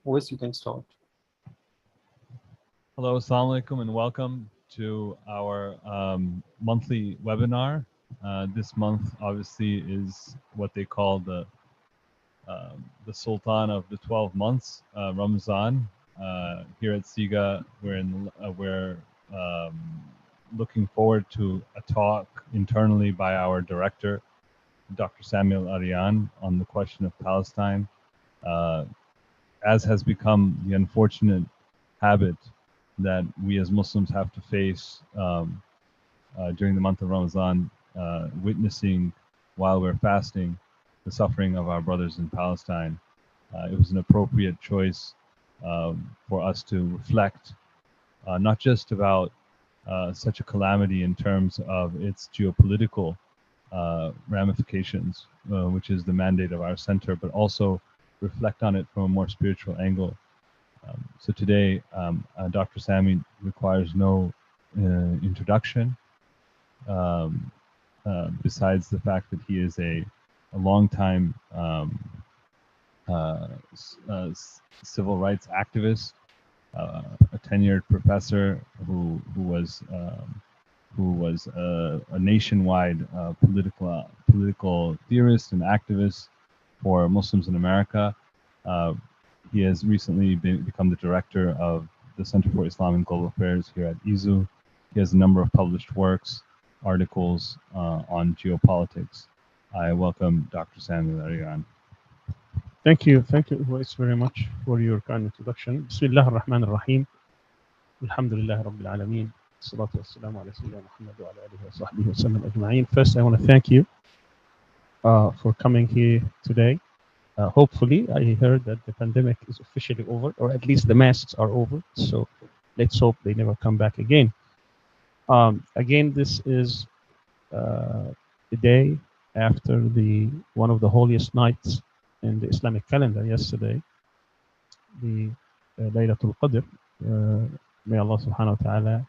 Wes, you can start. Hello, assalamu alaikum, and welcome to our monthly webinar. This month, obviously, is what they call the Sultan of the 12 months, Ramadan. Here at SIGA, we're looking forward to a talk internally by our director, Dr. Samuel Arian, on the question of Palestine. As has become the unfortunate habit that we as Muslims have to face during the month of Ramadan, witnessing while we're fasting the suffering of our brothers in Palestine. It was an appropriate choice for us to reflect not just about such a calamity in terms of its geopolitical ramifications, which is the mandate of our center, but also reflect on it from a more spiritual angle. So today, Dr. Sami requires no introduction, besides the fact that he is a long-time civil rights activist, a tenured professor who was a nationwide political theorist and activist for Muslims in America. He has recently become the director of the Center for Islam and Global Affairs here at ISU. He has a number of published works, articles on geopolitics. I welcome Dr. Samuel Arian. Thank you, Wes, very much for your kind introduction. Bismillah ar-Rahman ar-Rahim. Alhamdulillah Rabbil Alameen. Salatu wassalamu ala Sayyidina Muhammad wa ala alihi wa sahbihi wa sallam ajma'in. First, I want to thank you for coming here today. Hopefully, I heard that the pandemic is officially over, or at least the masks are over. So let's hope they never come back again. Again, this is the day after one of the holiest nights in the Islamic calendar yesterday, the Laylatul Qadr. May Allah subhanahu wa ta'ala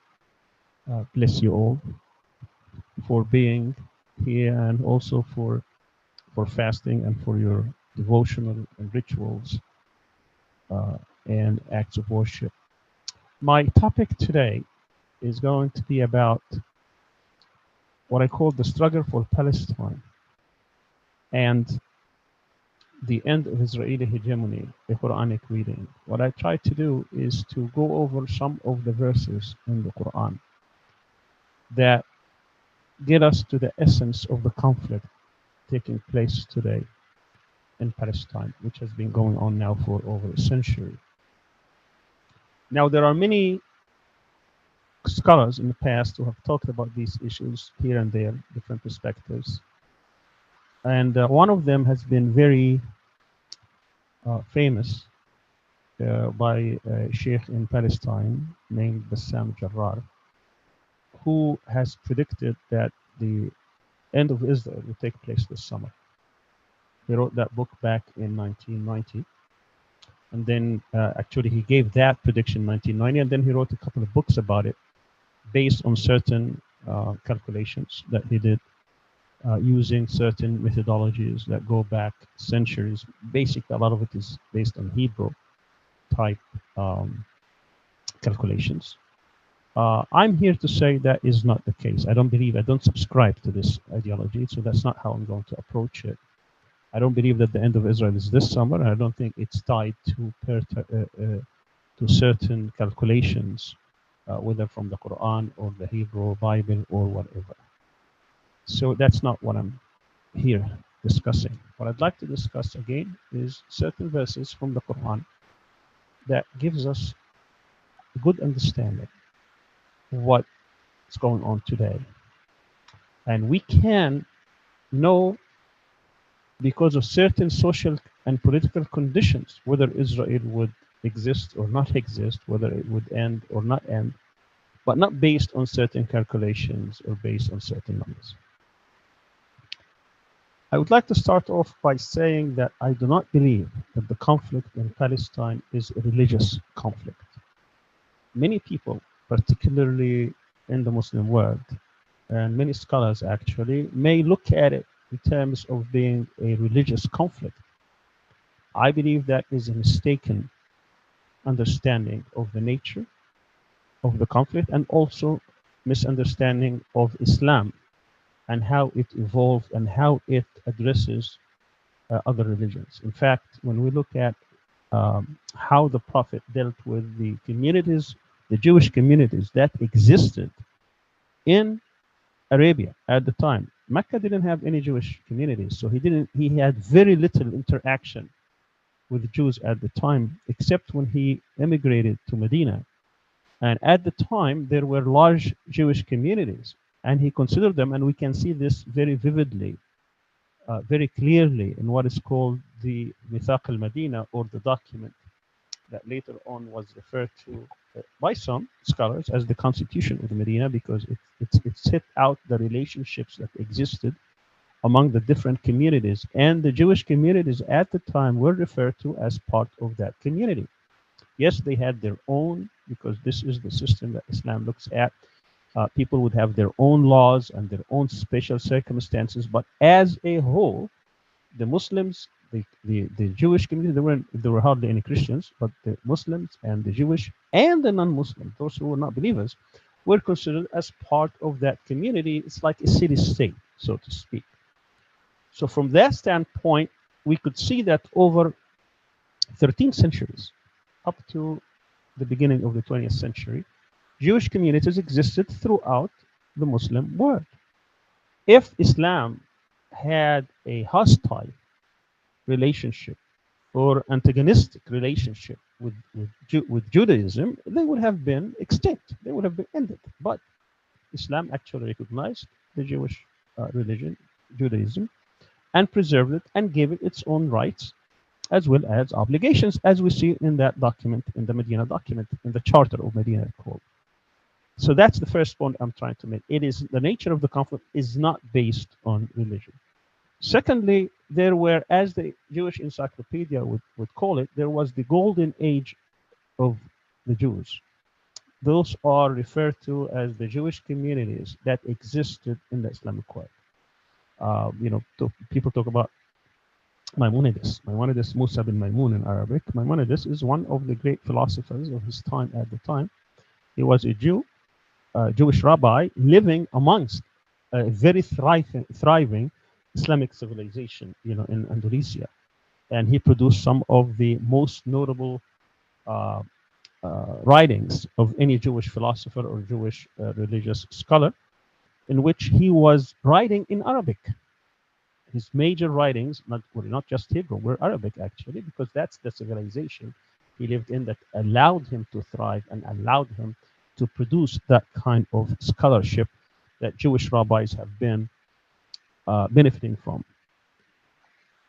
bless you all for being here, and also for fasting and for your devotional and rituals and acts of worship. My topic today is going to be about what I call the struggle for Palestine and the end of Israeli hegemony, the Quranic reading. What I try to do is to go over some of the verses in the Quran that get us to the essence of the conflict taking place today in Palestine, which has been going on now for over a century. Now, there are many scholars in the past who have talked about these issues here and there, different perspectives. And one of them has been very famous by a sheikh in Palestine named Bassam Jarrar, who has predicted that the end of Israel will take place this summer. He wrote that book back in 1990. And then actually he gave that prediction in 1990, and then he wrote a couple of books about it based on certain calculations that he did using certain methodologies that go back centuries. Basically, a lot of it is based on Hebrew type calculations. I'm here to say that is not the case. I don't subscribe to this ideology, so that's not how I'm going to approach it. I don't believe that the end of Israel is this summer. I don't think it's tied to certain calculations, whether from the Quran or the Hebrew Bible or whatever. So that's not what I'm here discussing. What I'd like to discuss again is certain verses from the Quran that gives us a good understanding of what's going on today. And we can know, because of certain social and political conditions, whether Israel would exist or not exist, whether it would end or not end, but not based on certain calculations or based on certain numbers. I would like to start off by saying that I do not believe that the conflict in Palestine is a religious conflict. Many people, particularly in the Muslim world, and many scholars actually, may look at it in terms of being a religious conflict. I believe that is a mistaken understanding of the nature of the conflict, and also misunderstanding of Islam and how it evolved and how it addresses other religions. In fact, when we look at how the Prophet dealt with the communities, the Jewish communities that existed in Arabia at the time, Mecca didn't have any Jewish communities, so he had very little interaction with Jews at the time, except when he immigrated to Medina. And at the time, there were large Jewish communities, and he considered them, and we can see this very vividly, very clearly in what is called the Mithaq al-Madina, or the document that later on was referred to by some scholars as the Constitution of the Medina, because it set out the relationships that existed among the different communities, and the Jewish communities at the time were referred to as part of that community. Yes, they had their own, because this is the system that Islam looks at. People would have their own laws and their own special circumstances, but as a whole, the Muslims, the Jewish community, there were hardly any Christians, but the Muslims and the Jewish and the non-Muslims, those who were not believers, were considered as part of that community. It's like a city-state, so to speak. So from that standpoint, we could see that over 13 centuries, up to the beginning of the 20th century, Jewish communities existed throughout the Muslim world. If Islam had a hostile relationship or antagonistic relationship with Judaism, they would have been extinct. They would have been ended. But Islam actually recognized the Jewish religion, Judaism, and preserved it and gave it its own rights as well as obligations, as we see in that document, in the Medina document, in the Charter of Medina called. So that's the first point I'm trying to make. It is the nature of the conflict is not based on religion. Secondly, there were, as the Jewish encyclopedia would call it, there was the golden age of the Jews. Those are referred to as the Jewish communities that existed in the Islamic world. People talk about Maimonides, Musa bin Maimun in Arabic. Maimonides is one of the great philosophers of his time at the time. He was a Jewish rabbi living amongst a very thriving Islamic civilization, in Andalusia. And he produced some of the most notable writings of any Jewish philosopher or Jewish religious scholar, in which he was writing in Arabic. His major writings, were not just Hebrew, were Arabic actually, because that's the civilization he lived in that allowed him to thrive and allowed him to produce that kind of scholarship that Jewish rabbis have been benefiting from.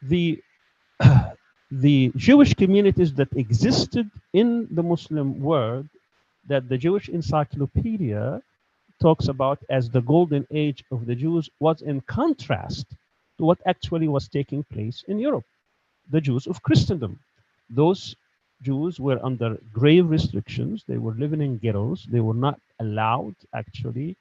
The Jewish communities that existed in the Muslim world, that the Jewish encyclopedia talks about as the golden age of the Jews, was in contrast to what actually was taking place in Europe, the Jews of Christendom. Those Jews were under grave restrictions. They were living in ghettos. They were not allowed actually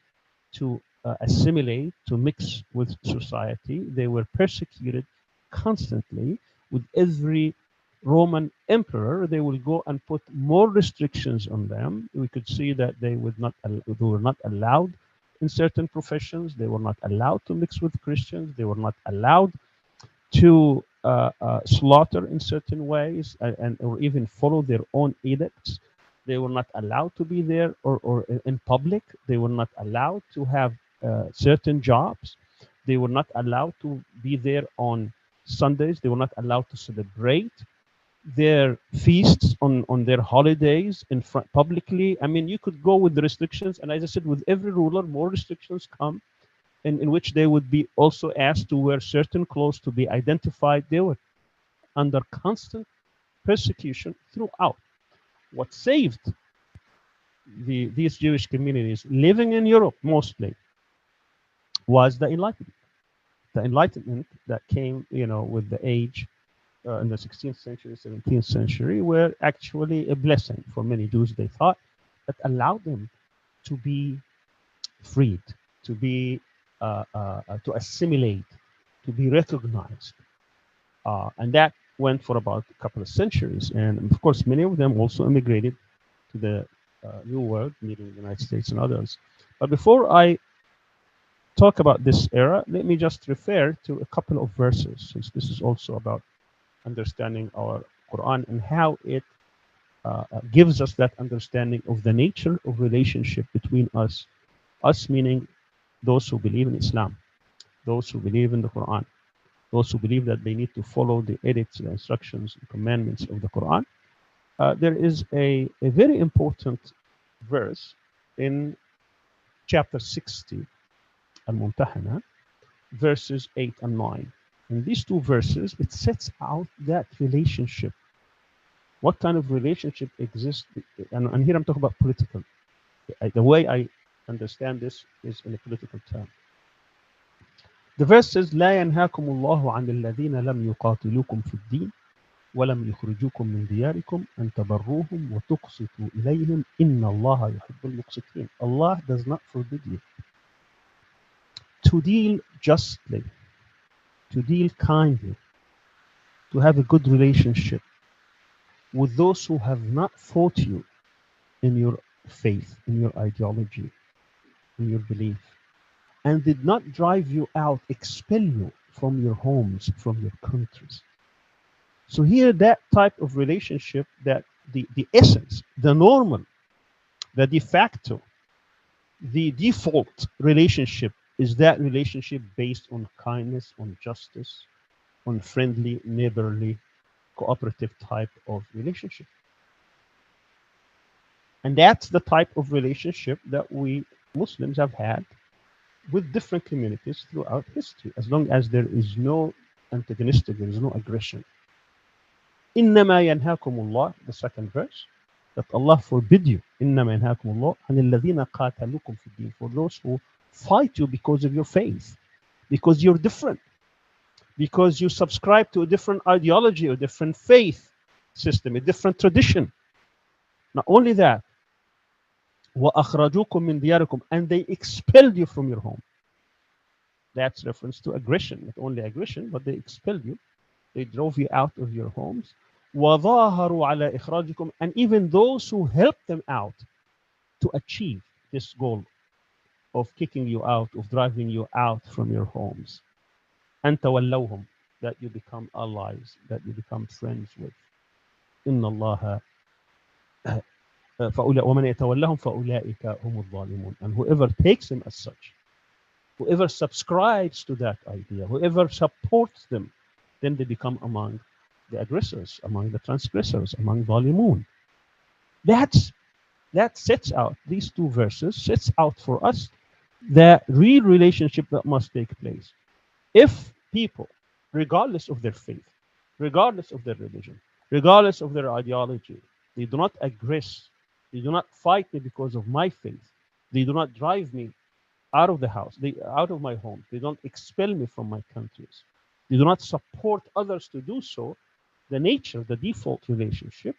to assimilate, to mix with society. They were persecuted constantly. With every Roman emperor, they will go and put more restrictions on them. We could see that they were not allowed in certain professions. They were not allowed to mix with Christians. They were not allowed to slaughter in certain ways or even follow their own edicts. They were not allowed to be there or in public. They were not allowed to have certain jobs. They were not allowed to be there on Sundays. They were not allowed to celebrate their feasts on their holidays in front publicly. I mean, you could go with the restrictions, and as I said, with every ruler, more restrictions come, in which they would be also asked to wear certain clothes to be identified. They were under constant persecution throughout. What saved these Jewish communities living in Europe mostly was the Enlightenment. The Enlightenment that came, with the age in the 16th century, 17th century, were actually a blessing for many Jews, they thought, that allowed them to be freed, to be to assimilate, to be recognized, and that went for about a couple of centuries. And of course, many of them also immigrated to the New World, meaning the United States and others. But before I talk about this era, let me just refer to a couple of verses, since this is also about understanding our Quran and how it gives us that understanding of the nature of relationship between us meaning those who believe in Islam, those who believe in the Quran, those who believe that they need to follow the edicts, the instructions, the commandments of the Quran. There is a very important verse in chapter 60, Al-Mumtahana, verses 8 and 9. In these two verses, it sets out that relationship. What kind of relationship exists? And here I'm talking about political. The way I understand this is in a political term. The verse says, لا ينهاكم الله عن الذين لم يقاتلوكم في الدين ولم يخرجوكم من دياركم أن تبروهم وتقسطوا إليهم إن الله يحب المقسطين. Allah does not forbid you to deal justly, to deal kindly, to have a good relationship with those who have not fought you in your faith, in your ideology, in your belief, and did not drive you out, expel you from your homes, from your countries. So here, that type of relationship, that the essence, the normal, the de facto, the default relationship is that relationship based on kindness, on justice, on friendly, neighborly, cooperative type of relationship. And that's the type of relationship that we Muslims have had with different communities throughout history, as long as there is no antagonistic, there is no aggression. إنما ينهاكم الله, the second verse, that Allah forbid you. إنما ينهاكم الله عن الذين قاتلوكم في الدين, for those who fight you because of your faith, because you're different, because you subscribe to a different ideology, a different faith system, a different tradition. Not only that, وأخرجوكم من دياركم, and they expelled you from your home. That's reference to aggression, not only aggression, but they expelled you. They drove you out of your homes. وظاهروا على إخراجكم, and even those who helped them out to achieve this goal of kicking you out, of driving you out from your homes. أن تولوهم, that you become allies, that you become friends with. إن الله ومن يتولهم فأولئك هم الظالمون. And whoever takes them as such, whoever subscribes to that idea, whoever supports them, then they become among the aggressors, among the transgressors, among Zalimun. That sets out, these two verses sets out for us the real relationship that must take place. If people, regardless of their faith, regardless of their religion, regardless of their ideology, they do not aggress, they do not fight me because of my faith, they do not drive me out of the house, out of my home, they don't expel me from my countries, they do not support others to do so, the nature, the default relationship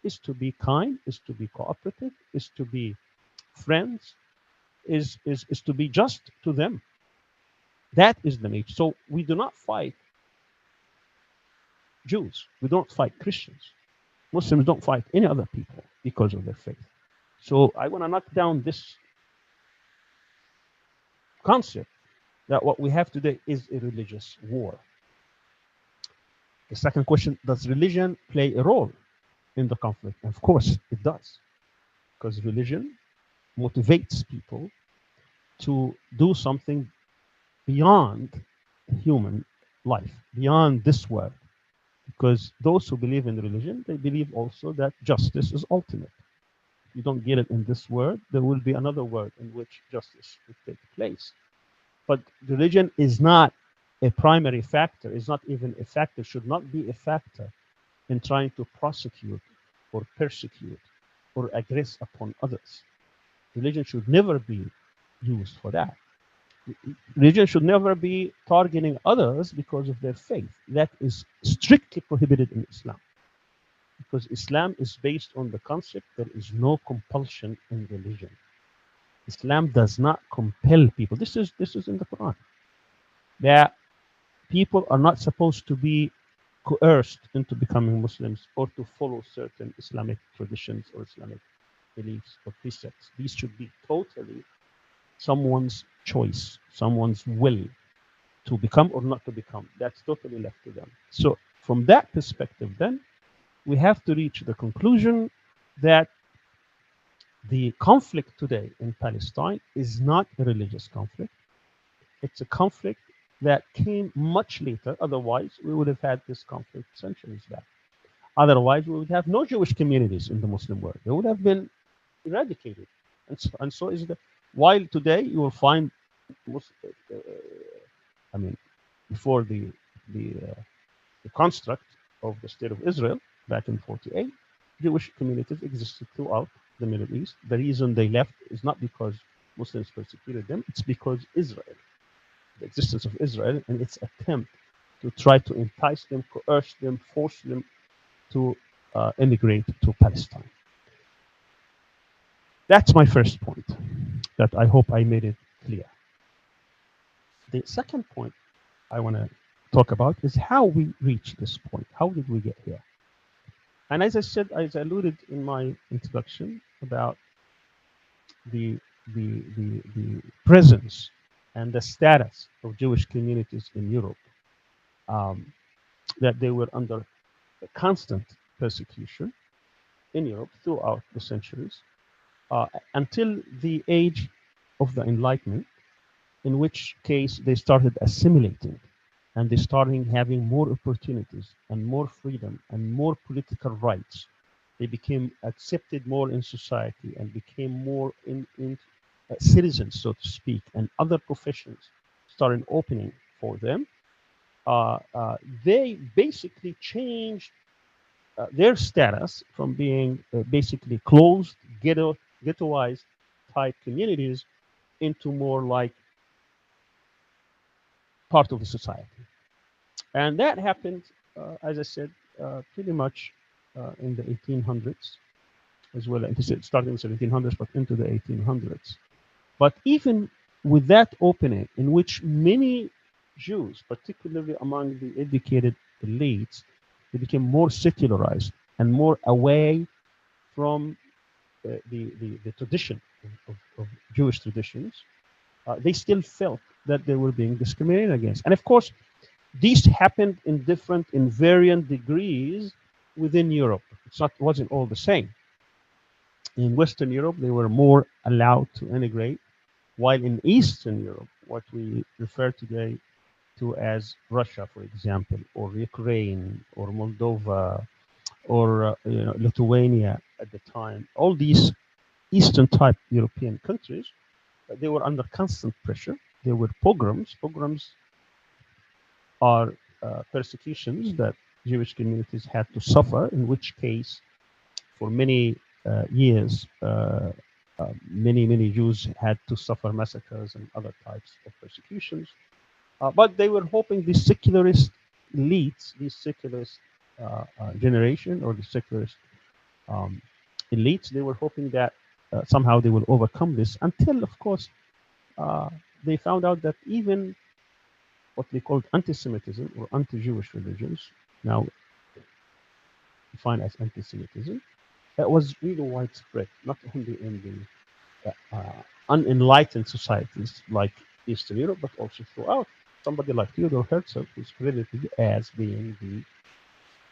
is to be kind, is to be cooperative, is to be friends, is to be just to them. That is the nature. So we do not fight Jews, we don't fight Christians, Muslims don't fight any other people because of their faith. So I want to knock down this concept that what we have today is a religious war. The second question, does religion play a role in the conflict? Of course it does, because religion motivates people to do something beyond human life, beyond this world. Because those who believe in religion, they believe also that justice is ultimate. If you don't get it in this world, there will be another world in which justice will take place. But religion is not a primary factor, is not even a factor, should not be a factor in trying to prosecute or persecute or aggress upon others. Religion should never be used for that. Religion should never be targeting others because of their faith. That is strictly prohibited in Islam. Because Islam is based on the concept there is no compulsion in religion. Islam does not compel people. This is in the Quran. That people are not supposed to be coerced into becoming Muslims or to follow certain Islamic traditions or Islamic beliefs or precepts. These should be totally someone's choice, someone's will to become or not to become. That's totally left to them. So from that perspective, then, we have to reach the conclusion that the conflict today in Palestine is not a religious conflict. It's a conflict that came much later. Otherwise, we would have had this conflict centuries back. Otherwise, we would have no Jewish communities in the Muslim world. They would have been eradicated. And so is the. While today you will find, I mean, before the construct of the State of Israel back in 48, Jewish communities existed throughout the Middle East. The reason they left is not because Muslims persecuted them, it's because Israel, the existence of Israel and its attempt to try to entice them, coerce them, force them to immigrate to Palestine. That's my first point that I hope I made it clear. The second point I want to talk about is how we reached this point. How did we get here? And as I said, as I alluded in my introduction about the presence and the status of Jewish communities in Europe, that they were under constant persecution in Europe throughout the centuries, until the age of the Enlightenment, in which case they started assimilating and they started having more opportunities and more freedom and more political rights. They became accepted more in society and became more in citizens, so to speak, and other professions started opening for them. They basically changed their status from being basically closed, ghettoized type communities into more like part of the society. And that happened, as I said, pretty much in the 1800s as well. Starting in the 1700s, but into the 1800s. But even with that opening, in which many Jews, particularly among the educated elites, they became more secularized and more away from the tradition of Jewish traditions, they still felt that they were being discriminated against. And of course, these happened in varying degrees within Europe. Wasn't all the same. In Western Europe, they were more allowed to integrate, while in Eastern Europe, what we refer today to as Russia, for example, or Ukraine, or Moldova, or Lithuania at the time, all these Eastern type European countries, they were under constant pressure. There were pogroms. Pogroms are persecutions that Jewish communities had to suffer, in which case, for many years, many Jews had to suffer massacres and other types of persecutions. But they were hoping the secularist elites, the secularist generation or the secularist elites, they were hoping that somehow they will overcome this, until, of course, they found out that even what they called anti-Semitism or anti-Jewish religions, now defined as anti-Semitism, that was really widespread, not only in the unenlightened societies like Eastern Europe, but also throughout. Somebody like Theodor Herzl, who's credited as being the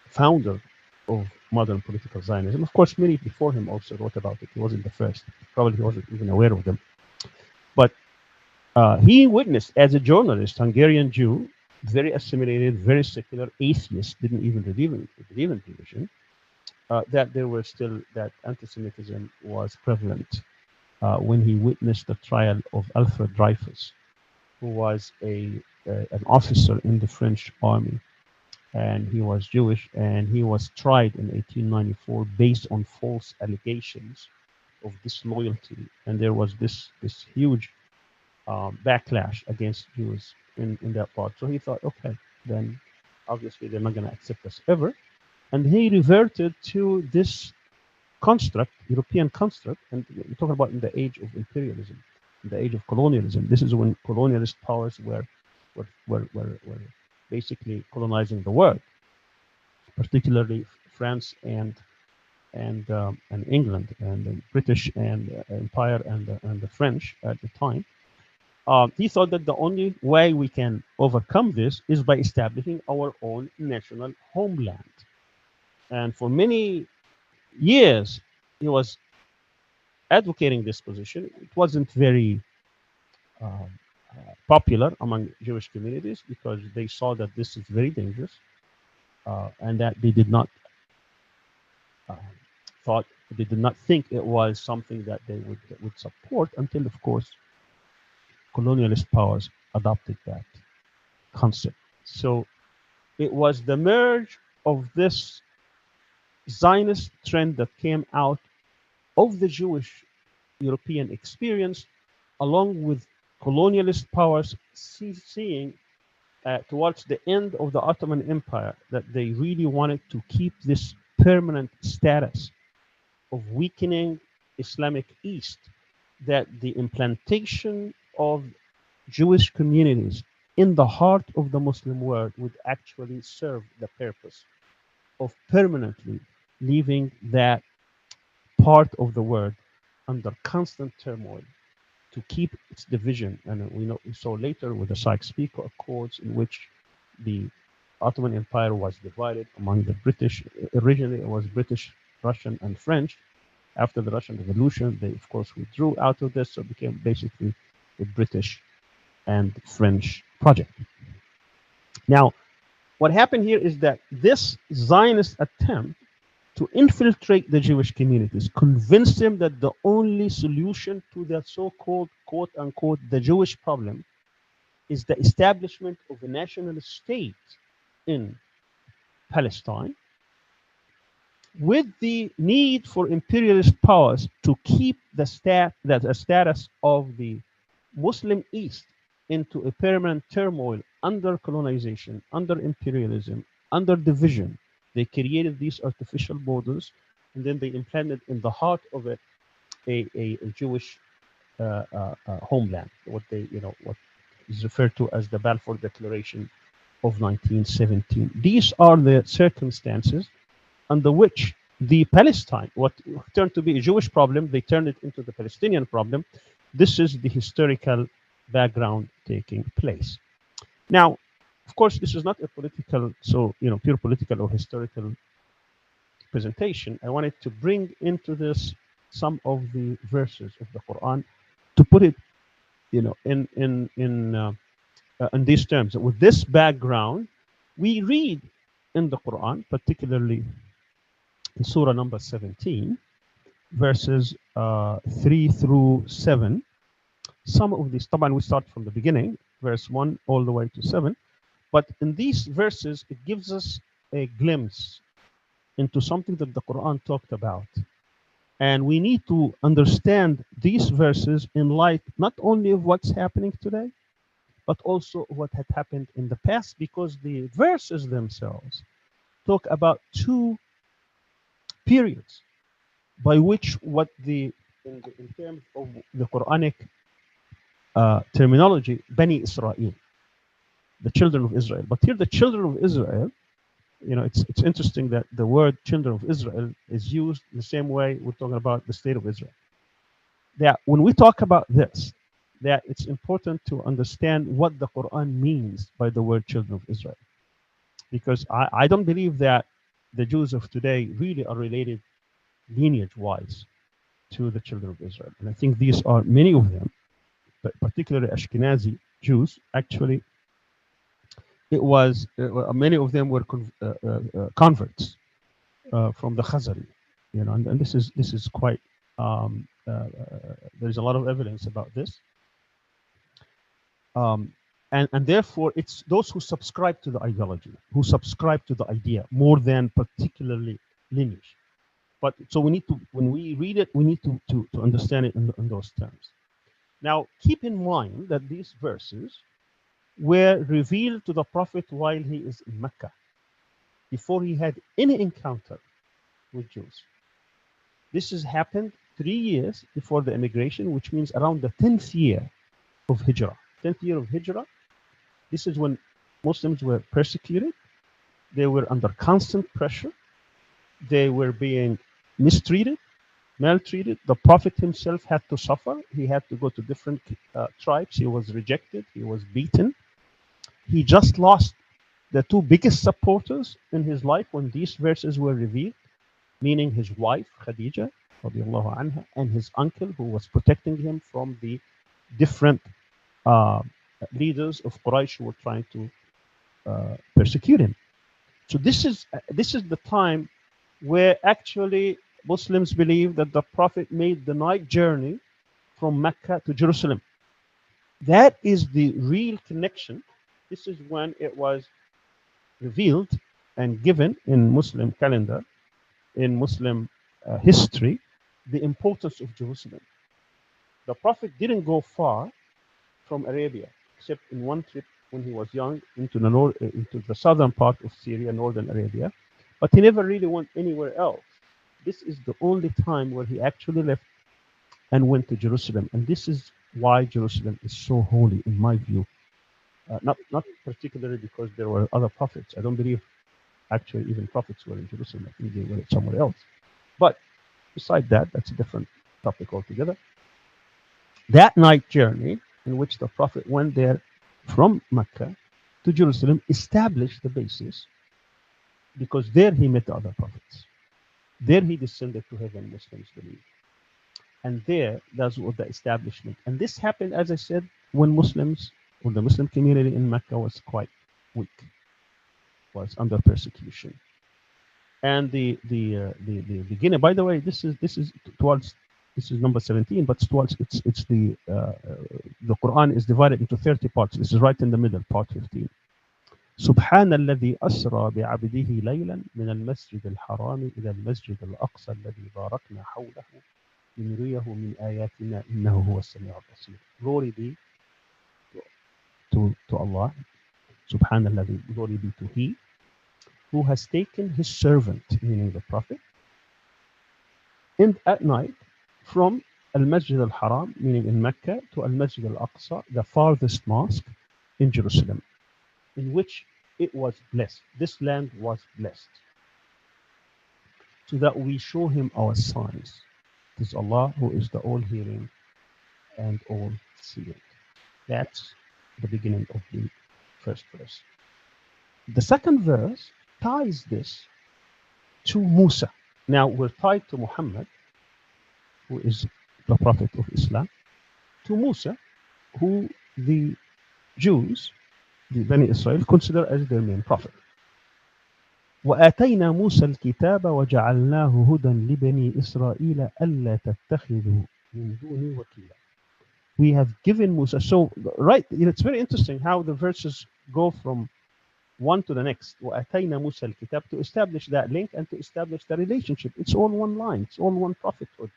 founder of modern political Zionism. Of course, many before him also wrote about it. He wasn't the first. Probably he wasn't even aware of them. But he witnessed, as a journalist, Hungarian Jew, very assimilated, very secular, atheist, didn't even believe in religion, that there were still, that anti-Semitism was prevalent when he witnessed the trial of Alfred Dreyfus, who was an officer in the French army, and he was Jewish, and he was tried in 1894 based on false allegations of disloyalty, and there was this huge backlash against Jews in that part. So he thought, okay, then obviously they're not going to accept us ever, and he reverted to this construct, European construct, and we're talking about in the age of imperialism, in the age of colonialism. This is when colonialist powers were basically colonizing the world. particularly France and England and the British and Empire and the French at the time. He thought that the only way we can overcome this is by establishing our own national homeland. And for many years, he was advocating this position. It wasn't very popular among Jewish communities because they saw that this is very dangerous and that they did not they did not think it was something that they would support until, of course, colonialist powers adopted that concept. So it was the merge of this Zionist trend that came out of the Jewish European experience, along with colonialist powers seeing towards the end of the Ottoman Empire that they really wanted to keep this permanent status of weakening Islamic East, that the implantation of Jewish communities in the heart of the Muslim world would actually serve the purpose of permanently leaving that part of the world under constant turmoil to keep its division. And we saw later with the Sykes-Picot Accords, in which the Ottoman Empire was divided among the British. Originally, it was British, Russian, and French. After the Russian Revolution, they, of course, withdrew out of this, so it became basically the British and French project. Now, what happened here is that this Zionist attempt to infiltrate the Jewish communities convinced them that the only solution to the so-called, quote-unquote, the Jewish problem is the establishment of a national state in Palestine, with the need for imperialist powers to keep the status of the Muslim East into a permanent turmoil under colonization, under imperialism, under division. They created these artificial borders, and then they implanted in the heart of it a Jewish homeland, what is referred to as the Balfour Declaration of 1917. These are the circumstances under which the Palestine, what turned to be a Jewish problem, they turned it into the Palestinian problem. This is the historical background taking place. Now, of course, this is not a political, pure political or historical presentation. I wanted to bring into this some of the verses of the Quran to put it, in these terms. With this background, we read in the Quran, particularly in Surah number 17, verses 3 through 7. Some of these, we start from the beginning, verse 1 all the way to 7. But in these verses, it gives us a glimpse into something that the Quran talked about. And we need to understand these verses in light not only of what's happening today, but also what had happened in the past, because the verses themselves talk about two periods by which in terms of the Quranic terminology, Bani Israel, the children of Israel. But here the children of Israel, it's interesting that the word children of Israel is used the same way we're talking about the state of Israel. That when we talk about this, that it's important to understand what the Quran means by the word children of Israel. Because I don't believe that the Jews of today really are related lineage-wise to the children of Israel. And I think these are many of them, but particularly Ashkenazi Jews, actually, it was many of them were converts from the Khazari, and this is quite there's a lot of evidence about this, and therefore it's those who subscribe to the ideology, who subscribe to the idea more than particularly lineage. But so we need to, when we read it, we need to understand it in those terms. Now, keep in mind that these verses were revealed to the Prophet while he is in Mecca, before he had any encounter with Jews. This has happened 3 years before the immigration, which means around the 10th year of Hijrah. 10th year of Hijrah, this is when Muslims were persecuted, They were under constant pressure. They were being mistreated, maltreated. The Prophet himself had to suffer. He had to go to different tribes. He was rejected. He was beaten. He just lost the two biggest supporters in his life when these verses were revealed, meaning his wife, Khadija, radiallahu anha, and his uncle, who was protecting him from the different leaders of Quraysh who were trying to persecute him. So this is the time where actually Muslims believe that the Prophet made the night journey from Mecca to Jerusalem. That is the real connection. This is when it was revealed and given in Muslim calendar, in Muslim history, the importance of Jerusalem. The Prophet didn't go far from Arabia, except in one trip when he was young into the southern part of Syria, northern Arabia, but he never really went anywhere else. This is the only time where he actually left and went to Jerusalem, and this is why Jerusalem is so holy, in my view. Not particularly because there were other prophets. I don't believe actually even prophets were in Jerusalem. I think they were somewhere else. But beside that, that's a different topic altogether. That night journey in which the Prophet went there from Mecca to Jerusalem established the basis, because there he met the other prophets. There he descended to heaven, Muslims believe. And there, that's what the establishment. And this happened, as I said, when the Muslim community in Mecca was quite weak, was under persecution. And the beginning, by the way, this is number 17, but it's the Quran is divided into 30 parts. This is right in the middle, part 15. سبحان الذي أسرى بعبده ليلا من المسجد الحرام إلى المسجد الأقصى الذي باركنا حوله لنريه من آياتنا إنه هو السميع البصير. Glory be to Allah, سبحان الذي, glory be to He who has taken His servant, meaning the Prophet, at night from Al-Masjid al-Haram, meaning in Mecca, to Al-Masjid al-Aqsa, the farthest mosque in Jerusalem, in which it was blessed. This land was blessed, so that we show him our signs. It is Allah who is the all-hearing and all-seeing. That's the beginning of the first verse. The second verse ties this to Musa. Now we're tied to Muhammad, who is the Prophet of Islam, to Musa, who the Jews, the Bani Israel, consider as their main prophet. وآتينا موسى الكتاب وجعلناه هدى لبني إسرائيل ألا تتخذوا من دوني وكيلا. We have given Musa. So, right, it's very interesting how the verses go from one to the next. وآتينا موسى الكتاب, to establish that link and to establish the relationship. It's all one line. It's all one prophethood.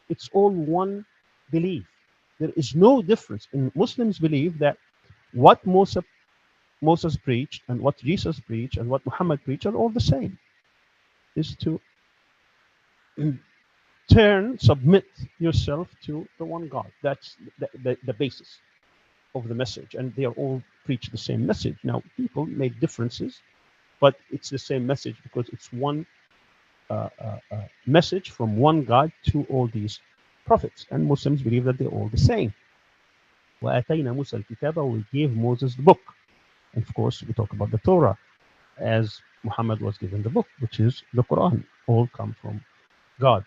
It's all one belief. There is no difference. And Muslims believe that what Moses preached and what Jesus preached and what Muhammad preached are all the same. Is to submit yourself to the one God. That's the basis of the message. And they are all preach the same message. Now, people make differences, but it's the same message because it's one message from one God to all these prophets. And Muslims believe that they're all the same. وَآتَيْنَا مُوسَى الْكِتَابَ, we gave Moses the book. And of course, we talk about the Torah, as Muhammad was given the book, which is the Quran. All come from God.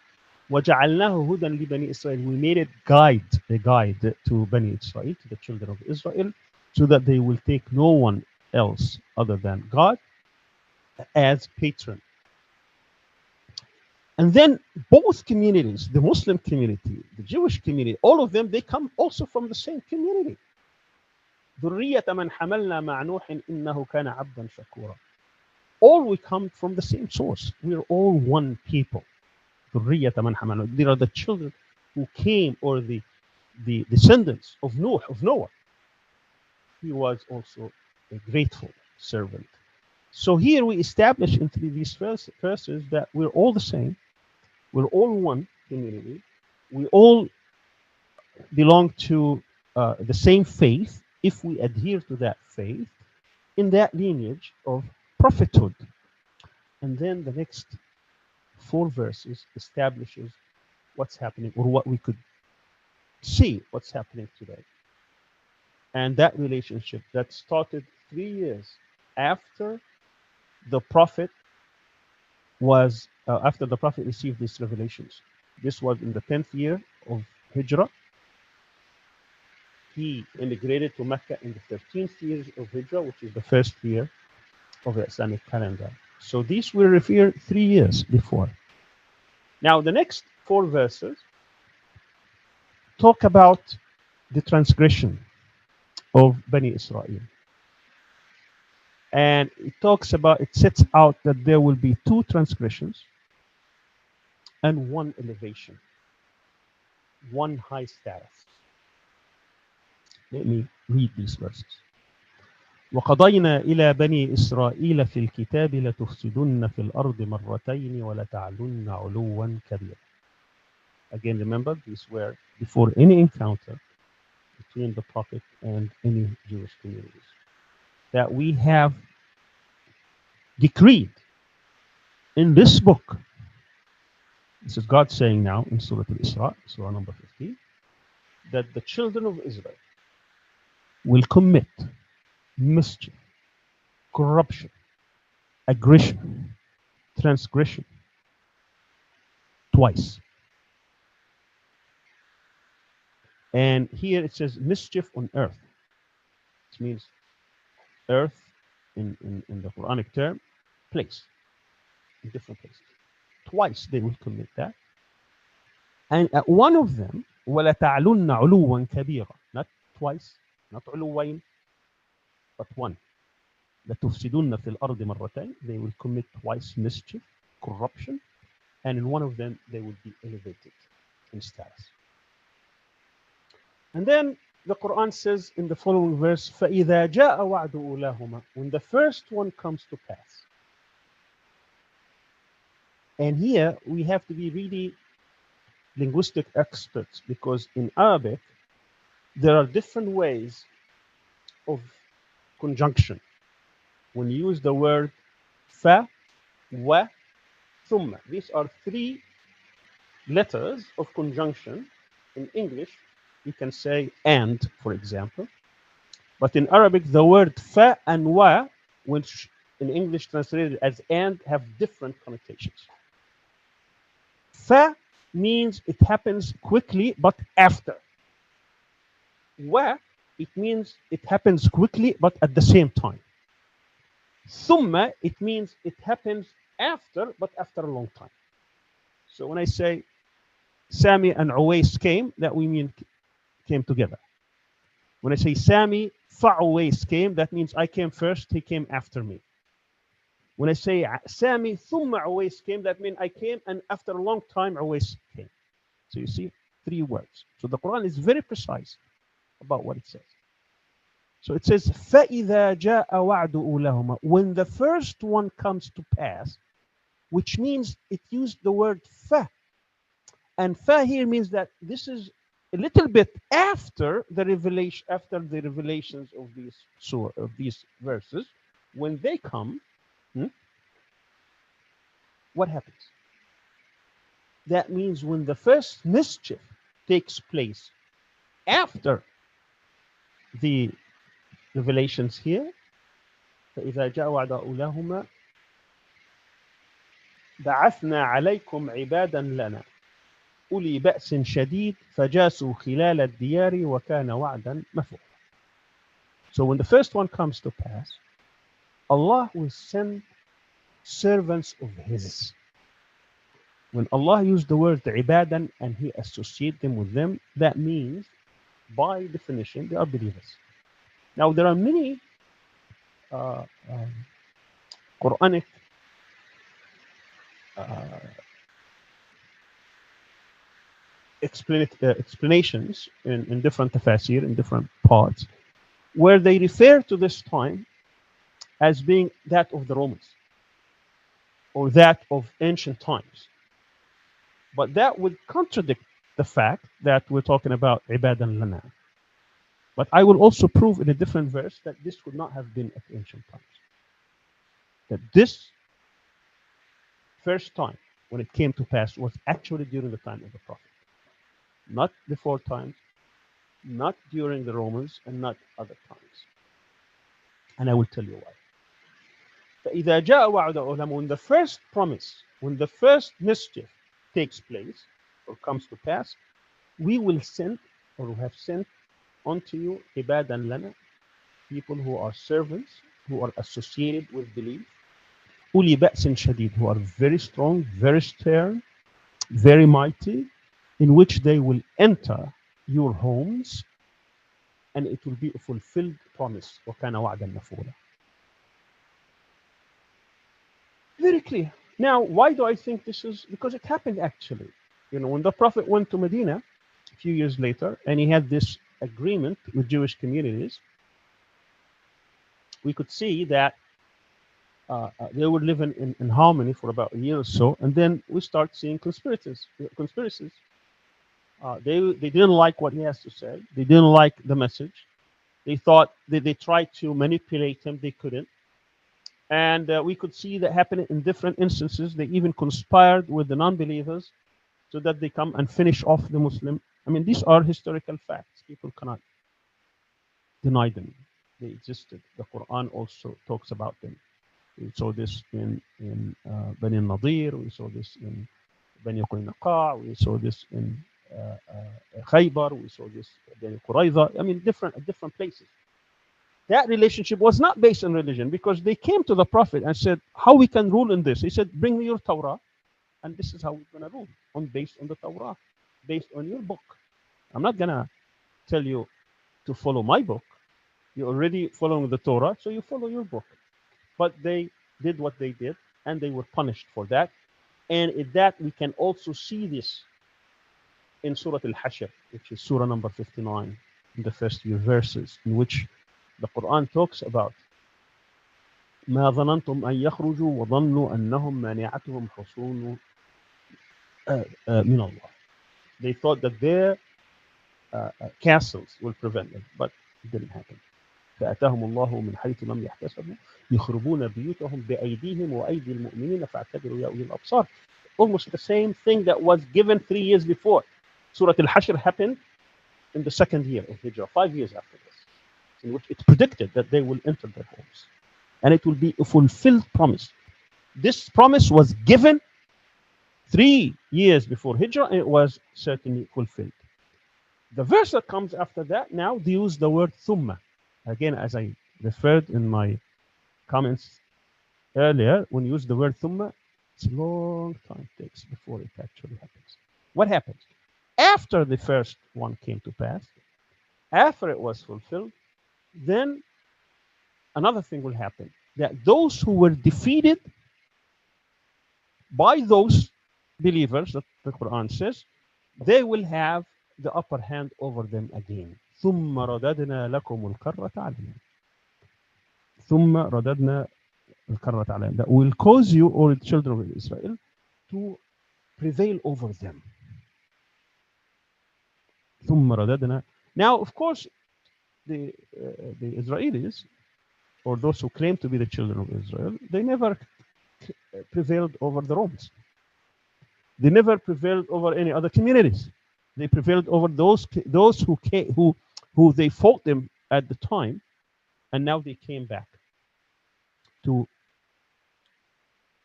وَجَعَلْنَاهُ هُدًى لِبَنِي إِسْرَائِيل, we made it a guide to Bani Israel, to the children of Israel, so that they will take no one else other than God as patron. And then both communities, the Muslim community, the Jewish community, all of them, they come also from the same community. ذُرِّيَّةَ مَنْ حَمَلْنَا مَعَ نُوحٍ إِنَّهُ كَانَ عَبْدًا شَكُورًا. All we come from the same source. We are all one people. ذُرِّيَّةَ مَنْ حَمَلْنَا. They are the children who came, or the descendants of Noah. He was also a grateful servant. So here we establish into these verses that we're all the same. We're all one community. We all belong to the same faith if we adhere to that faith in that lineage of prophethood. And then the next 4 verses establishes what's happening, or what we could see what's happening today. And that relationship that started 3 years after the Prophet received these revelations. This was in the 10th year of Hijrah. He immigrated to Mecca in the 13th year of Hijrah, which is the first year of the Islamic calendar. So these were referred 3 years before. Now the next 4 verses talk about the transgression of Bani Israel. And it sets out that there will be 2 transgressions and 1 elevation, 1 high status. Let me read these verses. وقضينا إلى بني إسرائيل في الكتاب لتفسدن في الأرض مرتين ولتعلن علوا كبيرا. Again, remember, these were before any encounter between the Prophet and any Jewish communities, that we have decreed in this book. This is God saying now in Surah Al-Isra, Surah number 15, that the children of Israel will commit mischief, corruption, aggression, transgression twice. And here it says mischief on earth, which means earth in the Quranic term, place, in different places. Twice they will commit that. And at one of them, وَلَتَعْلُنَّ عُلُوًا كَبِيرًا, not twice, not عُلُوَيْن, but one. لَتُفْسِدُنَّ فِي الْأَرْضِ مَرَّتَيْنِ, they will commit twice mischief, corruption, and in one of them they will be elevated in status. And then the Quran says in the following verse, فَإِذَا جَاءَ وَعْدُ أُولَاهُمَا, when the first one comes to pass. And here we have to be really linguistic experts, because in Arabic there are different ways of conjunction. When you use the word fa, wa, thumma, these are 3 letters of conjunction. In English, you can say and, for example. But in Arabic, the word fa and wa, which in English translated as and, have different connotations. Fa means it happens quickly, but after. Wa, it means it happens quickly, but at the same time. Thumma, it means it happens after, but after a long time. So when I say Sami and Uwais came, that we mean came together. When I say Sami fa Uwais came, that means I came first, he came after me. When I say Sami thumma Uwais came, that means I came and after a long time Uwais came. So you see, 3 words. So the Quran is very precise about what it says. So it says فَإِذَا جَاءَ وَعْدُ أُولَاهُمَا, when the first one comes to pass, which means it used the word fa. And fa here means that this is a little bit after the revelations of these verses. When they come, what happens? That means when the first mischief takes place after the revelations here, فإذا جاء وعد أولاهما بعثنا عليكم عبادا لنا أولي بأس شديد فجاسوا خلال الديار وكان وعدا مفعولا. So when the first one comes to pass, Allah will send servants of His. When Allah used the word ibadan and He associates them with them, that means by definition they are believers. Now there are many Quranic explanations in different tafasir, in different parts, where they refer to this time as being that of the Romans or that of ancient times. But that would contradict the fact that we're talking about ibadan lana. But I will also prove in a different verse that this would not have been at ancient times. That this first time when it came to pass was actually during the time of the Prophet, not before times, not during the Romans, and not other times. And I will tell you why. فإذا جاء وعد أولهم, when the first promise, when the first mischief takes place or comes to pass, we will send, or we have sent unto you عبادا لنا, people who are servants, who are associated with belief, أولي بأس شديد, who are very strong, very stern, very mighty, in which they will enter your homes, and it will be a fulfilled promise. وكان وعدا مفعولا. Very clear. Now, why do I think this is? Because it happened actually. You know, when the Prophet went to Medina a few years later, and he had this agreement with Jewish communities, we could see that they were living in harmony for about a year or so, and then we start seeing conspiracies. They didn't like what he has to say. They didn't like the message. They thought they tried to manipulate him. They couldn't. And we could see that happening in different instances. They even conspired with the non-believers so that they come and finish off the Muslim. I mean, these are historical facts. People cannot deny them. They existed. The Quran also talks about them. We saw this in Bani Nadir. We saw this in Bani Qaynuqa. We saw this in Khaybar. We saw this in Qurayza. I mean, different places. That relationship was not based on religion, because they came to the Prophet and said, how we can rule in this? He said, bring me your Torah, and this is how we're going to rule, based on the Torah, based on your book. I'm not going to tell you to follow my book. You're already following the Torah, so you follow your book. But they did what they did, and they were punished for that. And in that, we can also see this in Surah Al-Hashr, which is Surah number 59, in the first few verses, in which the Quran talks about ما ظننتم أن يخرجوا وظنوا أنهم مانعتهم حصون من الله. They thought that their castles will prevent them, but it didn't happen. فأتاهم الله من حيث لم يحتسبوا يخربون بيوتهم بأيديهم وأيدي المؤمنين فاعتبروا يا أولي الأبصار. Almost the same thing that was given 3 years before. Surah Al-Hashr happened in the second year of Hijrah, 5 years after this, in which it predicted that they will enter their homes. And it will be a fulfilled promise. This promise was given 3 years before Hijrah, and it was certainly fulfilled. The verse that comes after that, now they use the word thumma. Again, as I referred in my comments earlier, when you use the word thumma, it's a long time it takes before it actually happens. What happens? After the first one came to pass, after it was fulfilled, then another thing will happen, that those who were defeated by those believers, that the Quran says, they will have the upper hand over them again. ثم رددنا لكم الكرة عليهم. ثم رددنا الكرة عليهم. That will cause you, or the children of Israel, to prevail over them. ثم رددنا. Now, of course, the Israelis, or those who claim to be the children of Israel, they never prevailed over the Romans. They never prevailed over any other communities. They prevailed over those who they fought them at the time, and now they came back to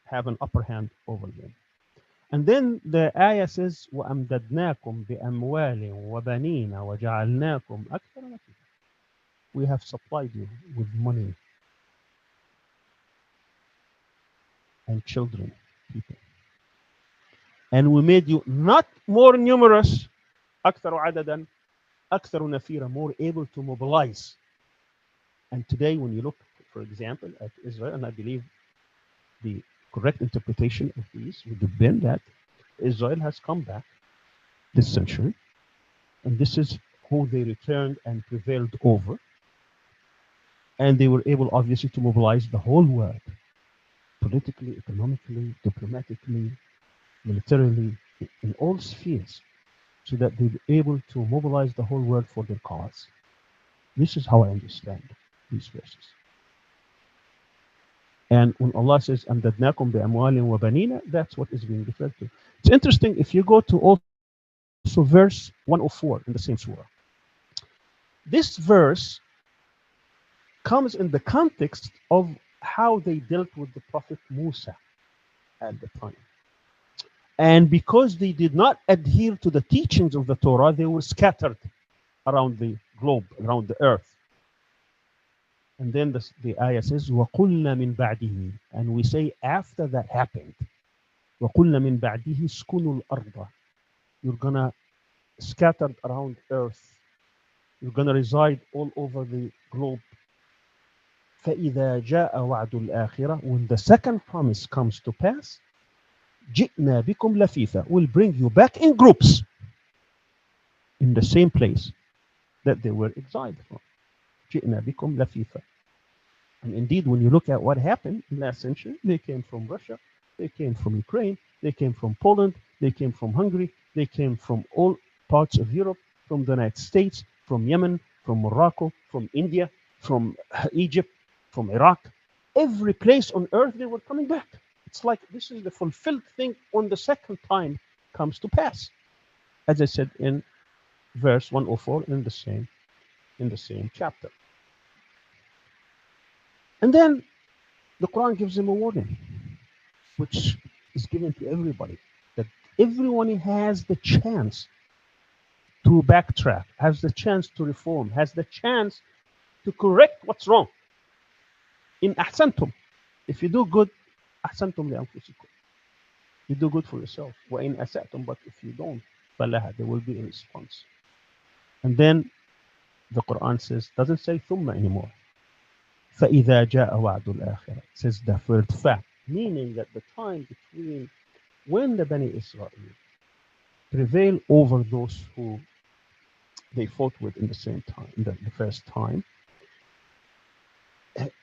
have an upper hand over them. And then the ayah says, وَأَمْدَدْنَاكُمْ بِأَمْوَالٍ وَبَنِينَ وَجَعَلْنَاكُمْ أَكْثَرَ نَفِيرًا. We have supplied you with money and children, people. And we made you not more numerous, أكثر عددا, أكثر نفيرا, more able to mobilize. And today, when you look, for example, at Israel, and I believe the correct interpretation of these would have been that Israel has come back this century, and this is who they returned and prevailed over. And they were able, obviously, to mobilize the whole world, politically, economically, diplomatically, militarily, in all spheres, so that they were able to mobilize the whole world for their cause. This is how I understand these verses. And when Allah says, أَمْدَدْنَاكُمْ بِأَمْوَالٍ وَبَنِينَ, that's what is being referred to. It's interesting, if you go to also verse 104 in the same surah. This verse comes in the context of how they dealt with the Prophet Musa at the time. And because they did not adhere to the teachings of the Torah, they were scattered around the globe, around the earth. And then the ayah says, وَقُلْنَا مِنْ بَعْدِهِ, and we say after that happened, وَقُلْنَا مِنْ بَعْدِهِ اسْكُنُوا الْأَرْضَ, you're going to scatter around earth. You're going to reside all over the globe. فَإِذَا جَاءَ وَعْدُ الْآخِرَةِ, when the second promise comes to pass, جِئْنَا بِكُمْ لَفِيفًا, we'll bring you back in groups in the same place that they were exiled from. جِئْنَا بِكُمْ لَفِيفًا. And indeed, when you look at what happened in last century, they came from Russia, they came from Ukraine, they came from Poland, they came from Hungary, they came from all parts of Europe, from the United States, from Yemen, from Morocco, from India, from Egypt, from Iraq. Every place on earth, they were coming back. It's like this is the fulfilled thing on the second time comes to pass. As I said in verse 104 in the same chapter. And then the Quran gives them a warning, which is given to everybody, that everyone has the chance to backtrack, has the chance to reform, has the chance to correct what's wrong. In ahsantum, if you do good, ahsantum li anfusikum, you do good for yourself. Wa in asatum, but if you don't, falaha, there will be a response. And then the Quran says, doesn't say thumma anymore. فَإِذَا جَاءَ وَعْدُ الْآخِرَةِ, it says the third fact, meaning that the time between when the Bani Israel prevail over those who they fought with in the same time, the first time,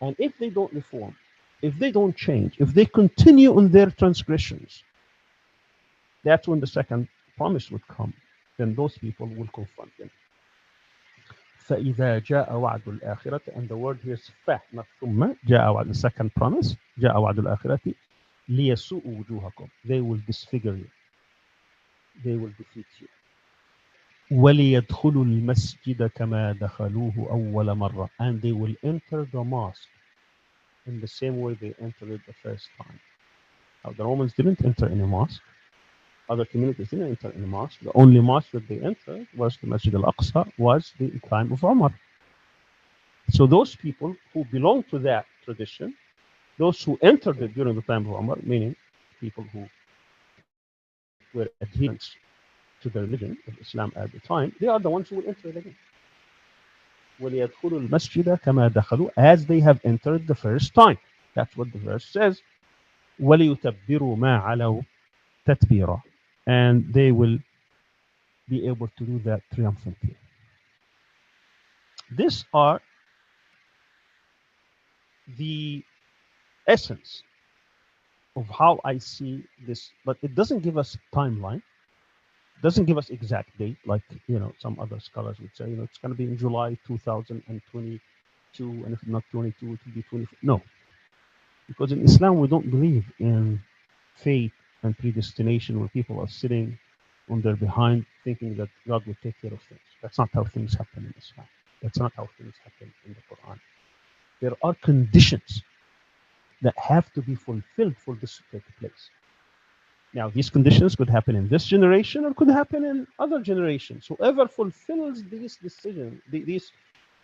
and if they don't reform, if they don't change, if they continue on their transgressions, that's when the second promise would come. Then those people will confront them. فَإِذَا جَاءَ وَعْدُ الْآخِرَةِ, and the word here is fa, not ثُمَّ. جَاءَ وَعْدُ, the second promise, جَاءَ وَعْدُ الْآخِرَةِ لِيَسُوءُ وُجُوهَكُمْ, they will disfigure you, they will defeat you. وَلِيَدْخُلُوا الْمَسْجِدَ كَمَا دَخَلُوهُ أَوَّلَ مَرَّةٍ, and they will enter the mosque in the same way they entered it the first time. Now, the Romans didn't enter any mosque. Other communities didn't enter any mosque. The only mosque that they entered was the Masjid al-Aqsa, was the time of Umar. So those people who belong to that tradition, those who entered it during the time of Umar, meaning people who were adherents to the religion of Islam at the time, they are the ones who will enter it again. وَلِيَدْخُلُوا الْمَسْجِدَ كَمَا دَخَلُوا, as they have entered the first time. That's what the verse says. وَلِيُتَبِّرُوا مَا عَلَوْا تَتْبِيرًا, and they will be able to do that triumphantly. These are the essence of how I see this, but it doesn't give us a timeline, doesn't give us exact date, like some other scholars would say, it's going to be in July 2022, and if not 22, it will be 24. No, because in Islam we don't believe in fate and predestination, where people are sitting on their behind thinking that God will take care of things. That's not how things happen in Islam. That's not how things happen in the Quran. There are conditions that have to be fulfilled for this to take place. Now, these conditions could happen in this generation or could happen in other generations. Whoever fulfills these decisions,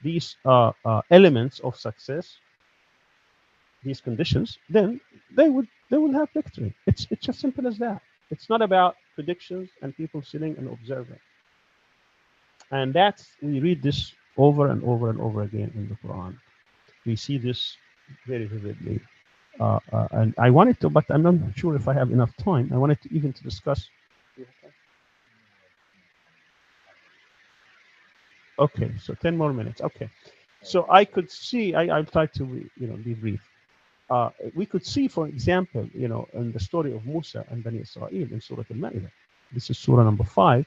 these elements of success, these conditions, then they will have victory. It's as simple as that. It's not about predictions and people sitting and observing. And we read this over and over and over again in the Quran. We see this very vividly. And I wanted to, but I'm not sure if I have enough time. I wanted to even to discuss. Okay, so 10 more minutes. Okay, so I could see. I'll try to be brief. We could see, for example, in the story of Musa and Bani Israel in Surah Al-Ma'idah. This is Surah number 5,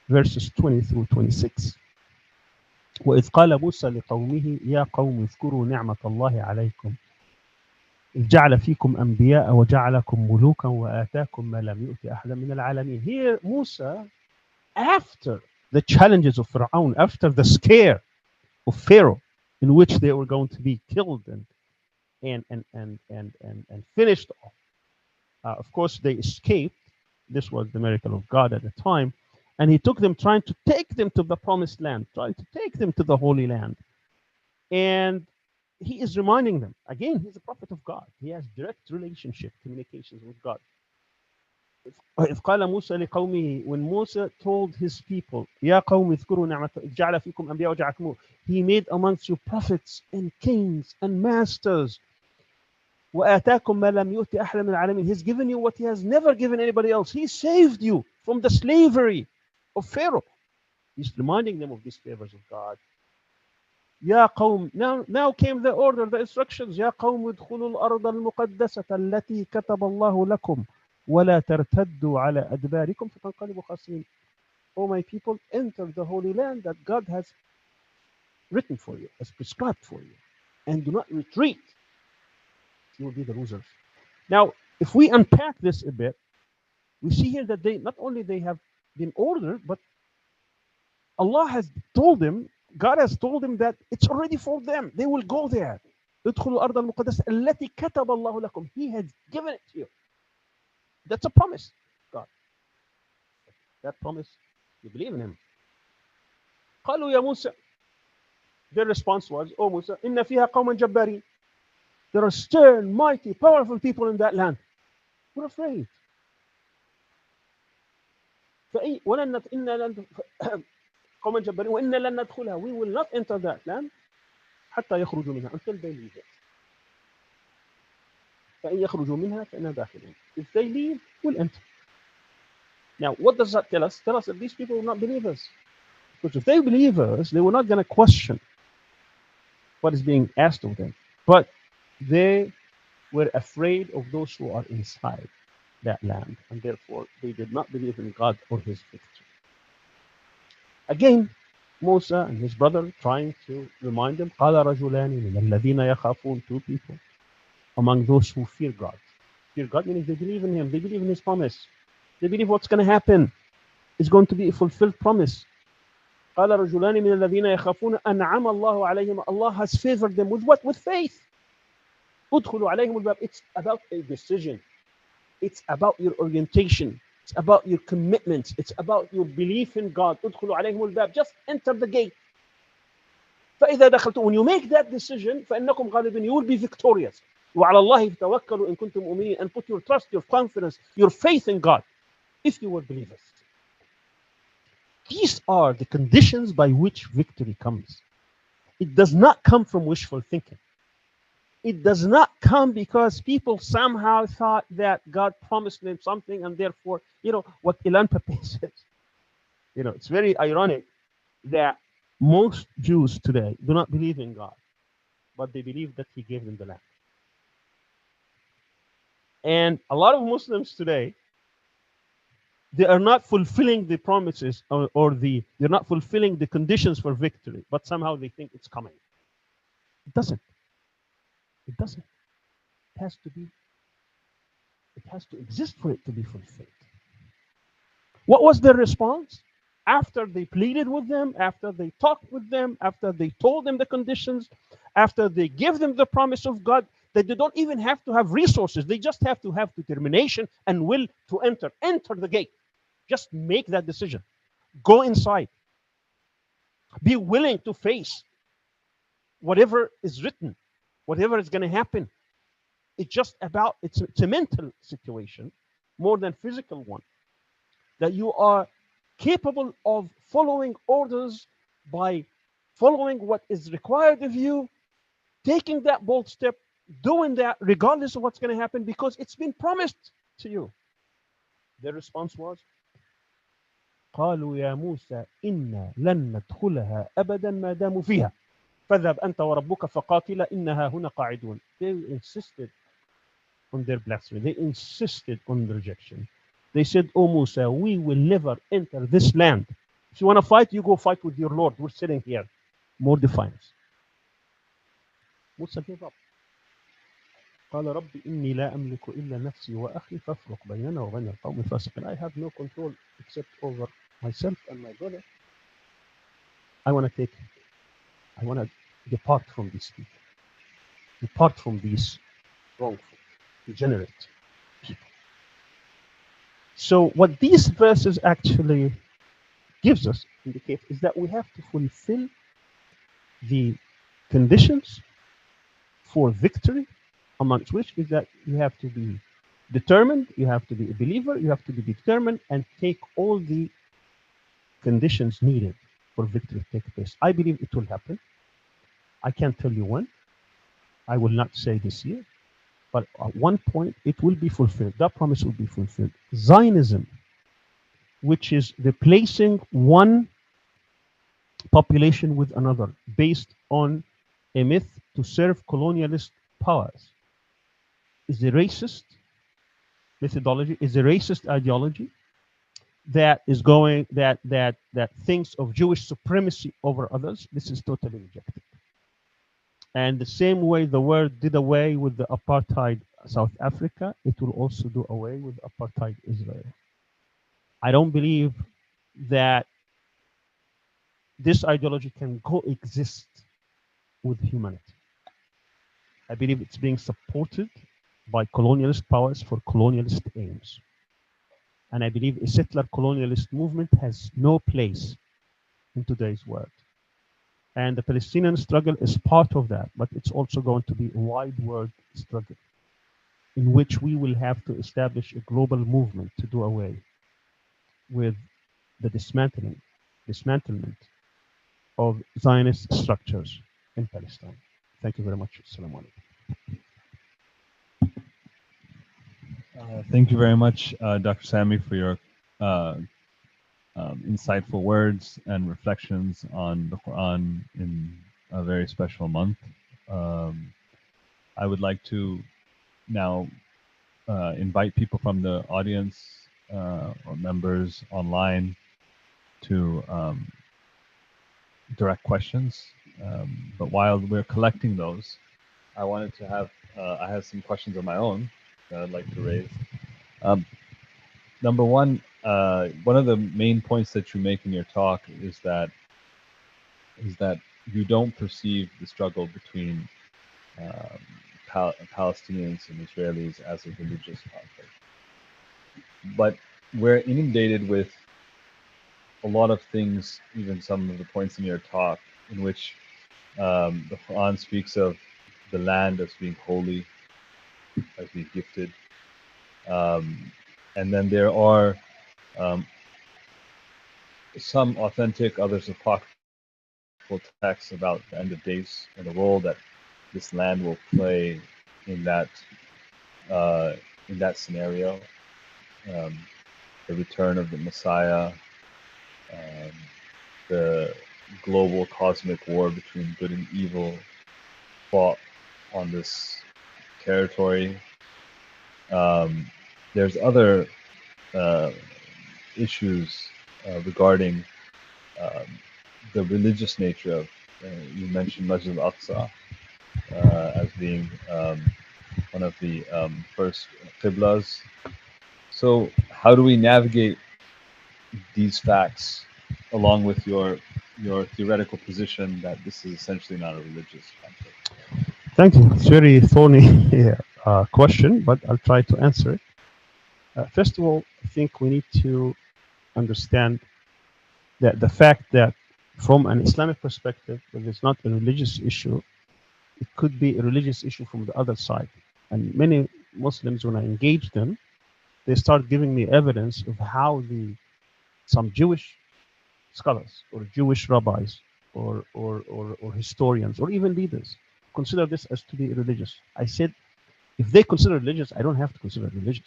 verses 20 through 26. وإذ قال موسى لقومه يا قوم اذكروا نعمة الله عليكم جعل فيكم أنبياء وجعلكم ملوكا وآتاكم ما لم يؤت أحدا من العالمين. Here Musa, after the challenges of Pharaoh, after the scare of Pharaoh, in which they were going to be killed and finished off. Of course, they escaped. This was the miracle of God at the time. And he took them, trying to take them to the promised land, trying to take them to the Holy Land. And he is reminding them, again, he's a prophet of God. He has direct relationship, communications with God. إذ قال موسى لقومه, when Musa told his people, يا قوم اذكروا نعمة جعل فيكم أنبياء وجعلكم, he made amongst you prophets and kings and masters. وآتاكم ما لم يؤت أحدا من العالمين. He's given you what he has never given anybody else. He saved you from the slavery of Pharaoh. He's reminding them of these favors of God. يا قوم, now came the order, the instructions. يا قوم ادخلوا الأرض المقدسة التي كتب الله لكم ولا ترتدوا على أدباركم فتنقلبوا خاسرين. Oh my people, enter the holy land that God has written for you, has prescribed for you, and do not retreat. You will be the losers. Now, if we unpack this a bit, we see here that they not only they have been ordered, but Allah has told them, God has told them that it's already for them. They will go there. ادخلوا الأرض المقدسة التي كتب الله لكم. He has given it to you. That's a promise, God. That promise, you believe in him. قالوا يا موسى. Their response was, oh Musa, إن فيها قوما جبارين. There are stern, mighty, powerful people in that land. We're afraid. قوما جبارين وإنا لن ندخلها. We will not enter that land حتى يخرجوا منها, until they leave it. فإن يخرجوا منها فإننا داخلون. If they leave, we'll enter. Now, what does that tell us? Tell us that these people are not believers. Because if they were believers, they were not going to question what is being asked of them. But they were afraid of those who are inside that land, and therefore they did not believe in God or his victory. Again, Musa and his brother trying to remind them, قال رجلان من الذين يخافون, two people among those who fear God. Fear God meaning they believe in him, they believe in his promise, they believe what's going to happen is going to be a fulfilled promise. قال رجلان من الذين يخافون أنعم الله عليهم. Allah has favored them with what? With faith. ادخلوا عليهم الباب. It's about a decision. It's about your orientation. It's about your commitments. It's about your belief in God. ادخلوا عليهم الباب. Just enter the gate. فإذا دخلتم, when you make that decision, فإنكم غالبون, you will be victorious. وعلى الله توكلوا إن كنتم مؤمنين, and put your trust, your confidence, your faith in God, if you were believers. These are the conditions by which victory comes. It does not come from wishful thinking. It does not come because people somehow thought that God promised them something, and therefore, what Ilan Pape says. It's very ironic that most Jews today do not believe in God, but they believe that he gave them the land. And a lot of Muslims today, they are not fulfilling the promises they're not fulfilling the conditions for victory, but somehow they think it's coming. It doesn't. It doesn't. It has to exist for it to be fulfilled. What was their response? After they pleaded with them, after they talked with them, after they told them the conditions, after they give them the promise of God, that they don't even have to have resources. They just have to have determination and will to enter. Enter the gate. Just make that decision. Go inside. Be willing to face whatever is written, whatever is going to happen. It's just about, it's a mental situation more than physical one. That you are capable of following orders by following what is required of you, taking that bold step, doing that regardless of what's going to happen because it's been promised to you. Their response was, قالوا يا موسى إنا لن ندخلها أبدا ما داموا فيها فاذهب أنت وربك فقاتلا إنها هنا قاعدون. They insisted on their blasphemy. They insisted on the rejection. They said, "Oh Musa, we will never enter this land. If you want to fight, you go fight with your Lord. We're sitting here." More defiance. Musa gave up. قال رب إني لا أملك إلا نفسي وأخي فافرق بيننا وبين القوم الفاسقين. I have no control except over myself and my brother. I want to depart from these people, depart from these wrongful, degenerate people. So what these verses actually gives us, indicate, is that we have to fulfill the conditions for victory, amongst which is that you have to be determined, you have to be a believer, you have to be determined and take all the conditions needed for victory to take place. I believe it will happen. I can't tell you when. I will not say this year, but at one point it will be fulfilled. That promise will be fulfilled. Zionism, which is replacing one population with another based on a myth to serve colonialist powers, is a racist methodology, is a racist ideology that is going that thinks of Jewish supremacy over others. This is totally rejected. And the same way the world did away with the apartheid South Africa, it will also do away with apartheid Israel. I don't believe that this ideology can coexist with humanity. I believe it's being supported by colonialist powers for colonialist aims. And I believe a settler colonialist movement has no place in today's world. And the Palestinian struggle is part of that, but it's also going to be a wide world struggle in which we will have to establish a global movement to do away with the dismantlement of Zionist structures in Palestine. Thank you very much. Assalamu alaikum. Thank you very much, Dr. Sami, for your insightful words and reflections on the Quran in a very special month. I would like to now invite people from the audience or members online to direct questions. But while we're collecting those, I wanted to have I have some questions of my own that I'd like to raise. Number one of the main points that you make in your talk is that you don't perceive the struggle between Palestinians and Israelis as a religious conflict. But we're inundated with a lot of things, even some of the points in your talk, in which the Quran speaks of the land as being holy, as being gifted. And then there are some authentic, others apocryphal texts about the end of days and the role that this land will play in that scenario. The return of the Messiah, the global cosmic war between good and evil fought on this territory. There's other issues regarding the religious nature of, you mentioned Masjid al-Aqsa as being one of the first qiblas. So how do we navigate these facts along with your theoretical position that this is essentially not a religious conflict? Thank you. It's a very thorny question, but I'll try to answer it. First of all, I think we need to understand that the fact that from an Islamic perspective, if it's not a religious issue, it could be a religious issue from the other side. And many Muslims, when I engage them, they start giving me evidence of how some Jewish scholars or Jewish rabbis or historians or even leaders consider this as to be religious. I said, if they consider religious, I don't have to consider it religious.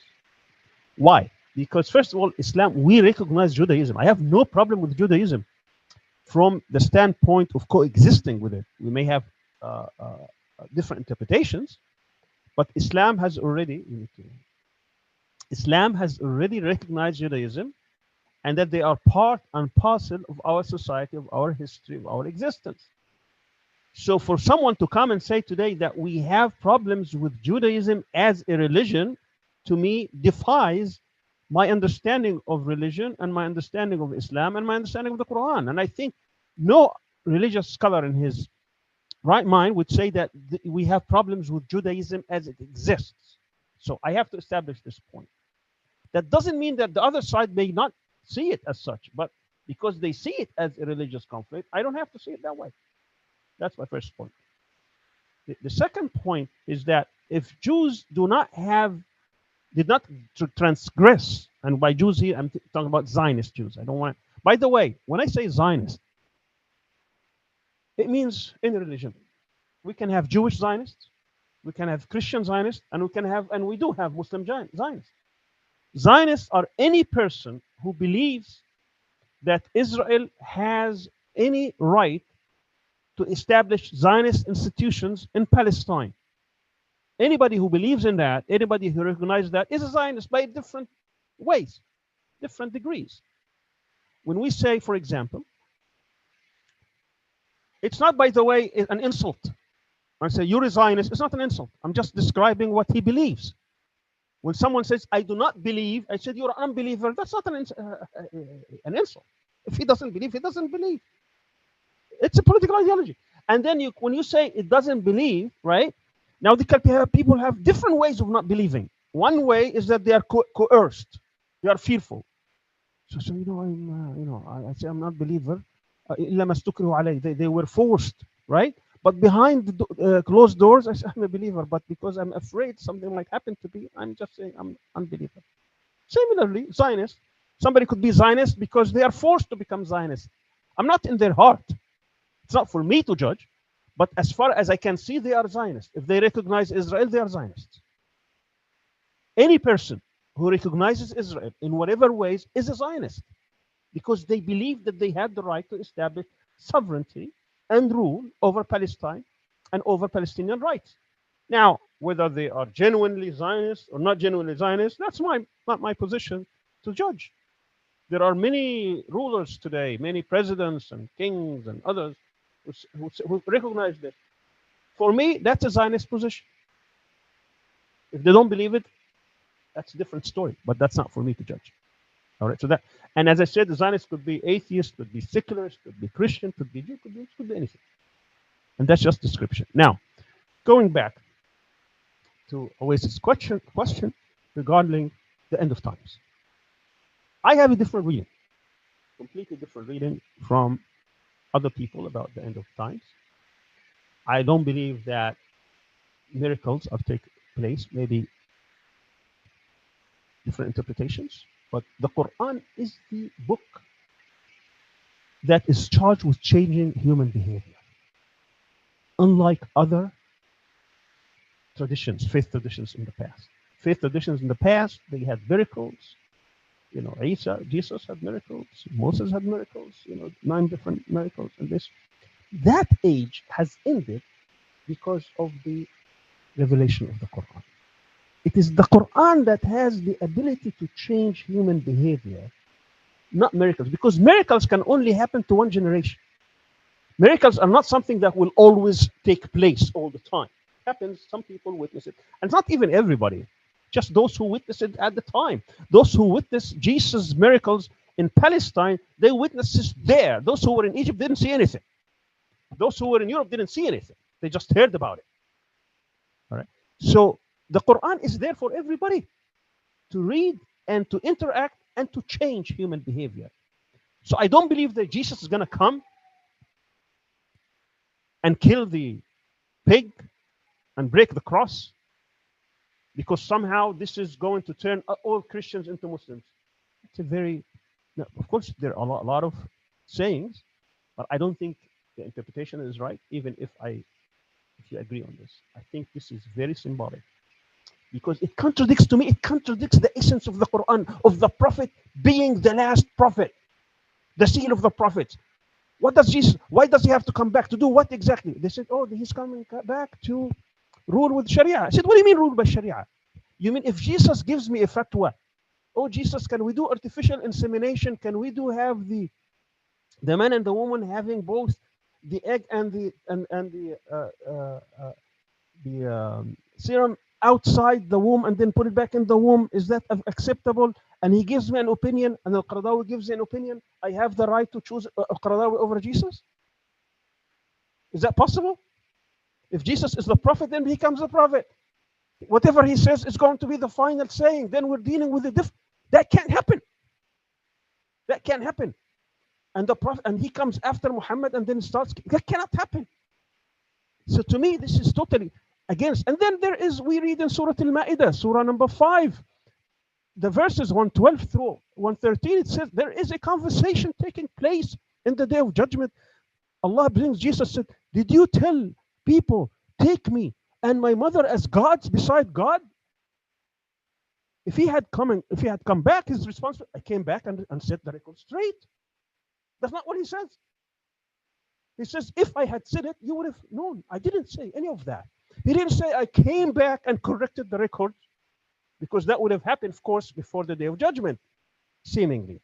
Why? Because first of all, Islam, we recognize Judaism. I have no problem with Judaism from the standpoint of coexisting with it. We may have different interpretations, but Islam has already recognized Judaism, and that they are part and parcel of our society, of our history, of our existence. So for someone to come and say today that we have problems with Judaism as a religion, to me defies my understanding of religion and my understanding of Islam and my understanding of the Quran. And I think no religious scholar in his right mind would say that we have problems with Judaism as it exists. So I have to establish this point. That doesn't mean that the other side may not see it as such, but because they see it as a religious conflict, I don't have to see it that way. That's my first point. The second point is that if Jews did not transgress, and by Jews here, I'm talking about Zionist Jews. I don't want, by the way, when I say Zionist, it means any religion. We can have Jewish Zionists, we can have Christian Zionists, and we do have Muslim Zionists. Zionists are any person who believes that Israel has any right to establish Zionist institutions in Palestine. Anybody who believes in that, anybody who recognizes that, is a Zionist by different ways, different degrees. When we say, for example, it's not, by the way, an insult. I say, you're a Zionist, it's not an insult. I'm just describing what he believes. When someone says, I do not believe, I said, you're an unbeliever, that's not an insult. If he doesn't believe, he doesn't believe. It's a political ideology. And then when you say it doesn't believe, right? Now the people have different ways of not believing. One way is that they are coerced. They are fearful. So I say I'm not a believer. They were forced, right? But behind the closed doors, I say I'm a believer. But because I'm afraid something might happen to me, I'm just saying I'm unbeliever. Similarly, Zionist. Somebody could be Zionist because they are forced to become Zionist. I'm not in their heart. It's not for me to judge. But as far as I can see, they are Zionists. If they recognize Israel, they are Zionists. Any person who recognizes Israel in whatever ways is a Zionist, because they believe that they have the right to establish sovereignty and rule over Palestine and over Palestinian rights. Now, whether they are genuinely Zionist or not genuinely Zionist, that's not my position to judge. There are many rulers today, many presidents and kings and others who recognize this. For me, that's a Zionist position. If they don't believe it, that's a different story, but that's not for me to judge. All right, so that, and as I said, the Zionist could be atheist, could be secularist, could be Christian, could be Jew, could be anything. And that's just description. Now, going back to Oasis' question regarding the end of times. I have a different reading, completely different reading from other people about the end of times. I don't believe that miracles are taking place, maybe different interpretations, but the Quran is the book that is charged with changing human behavior. Unlike other traditions, faith traditions in the past. Faith traditions in the past, they had miracles. You know, Jesus had miracles, Moses had miracles, 9 different miracles, and this. That age has ended because of the revelation of the Quran. It is the Quran that has the ability to change human behavior, not miracles, because miracles can only happen to one generation. Miracles are not something that will always take place all the time. It happens, some people witness it, and it's not even everybody. Just those who witnessed it at the time. Those who witnessed Jesus' miracles in Palestine, they witnessed it there. Those who were in Egypt didn't see anything. Those who were in Europe didn't see anything. They just heard about it. All right. So the Quran is there for everybody to read and to interact and to change human behavior. So I don't believe that Jesus is going to come and kill the pig and break the cross, because somehow this is going to turn all Christians into Muslims. It's a very, of course, there are a lot of sayings, but I don't think the interpretation is right, even if you agree on this. I think this is very symbolic, because it contradicts, to me, it contradicts the essence of the Quran, of the Prophet being the last prophet, the seal of the prophets. What does Jesus, why does he have to come back to do what exactly? They said, oh, he's coming back to rule with Sharia. I said, what do you mean rule by Sharia? You mean if Jesus gives me a fatwa, oh Jesus, can we do artificial insemination? Can we have the man and the woman having both, the egg and the serum outside the womb and then put it back in the womb, is that acceptable? And he gives me an opinion, and Al-Qaradawi gives an opinion. I have the right to choose Al-Qaradawi over Jesus? Is that possible? If Jesus is the prophet, then he becomes the prophet. Whatever he says is going to be the final saying. Then we're dealing with the that can't happen. That can't happen. And the prophet, and he comes after Muhammad and then starts. That cannot happen. So to me, this is totally against. And then there is, we read in Surah Al-Ma'idah, Surah number 5, the verses 112 through 113, it says there is a conversation taking place in the day of judgment. Allah brings Jesus, said, did you tell people, take me and my mother as gods beside God? If he had come back, his response, I came back and set the record straight. That's not what he says. He says, if I had said it, you would have known. I didn't say any of that. He didn't say I came back and corrected the record, because that would have happened, of course, before the day of judgment, seemingly.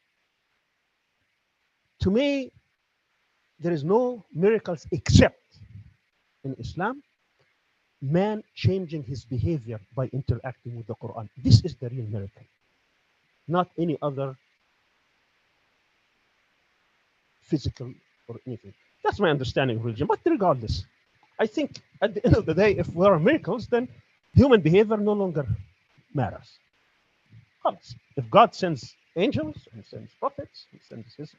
To me, there is no miracles except in Islam, man changing his behavior by interacting with the Quran. This is the real miracle, not any other physical or anything. That's my understanding of religion. But regardless, I think at the end of the day, if there are miracles, then human behavior no longer matters. If God sends angels and sends prophets and sends his,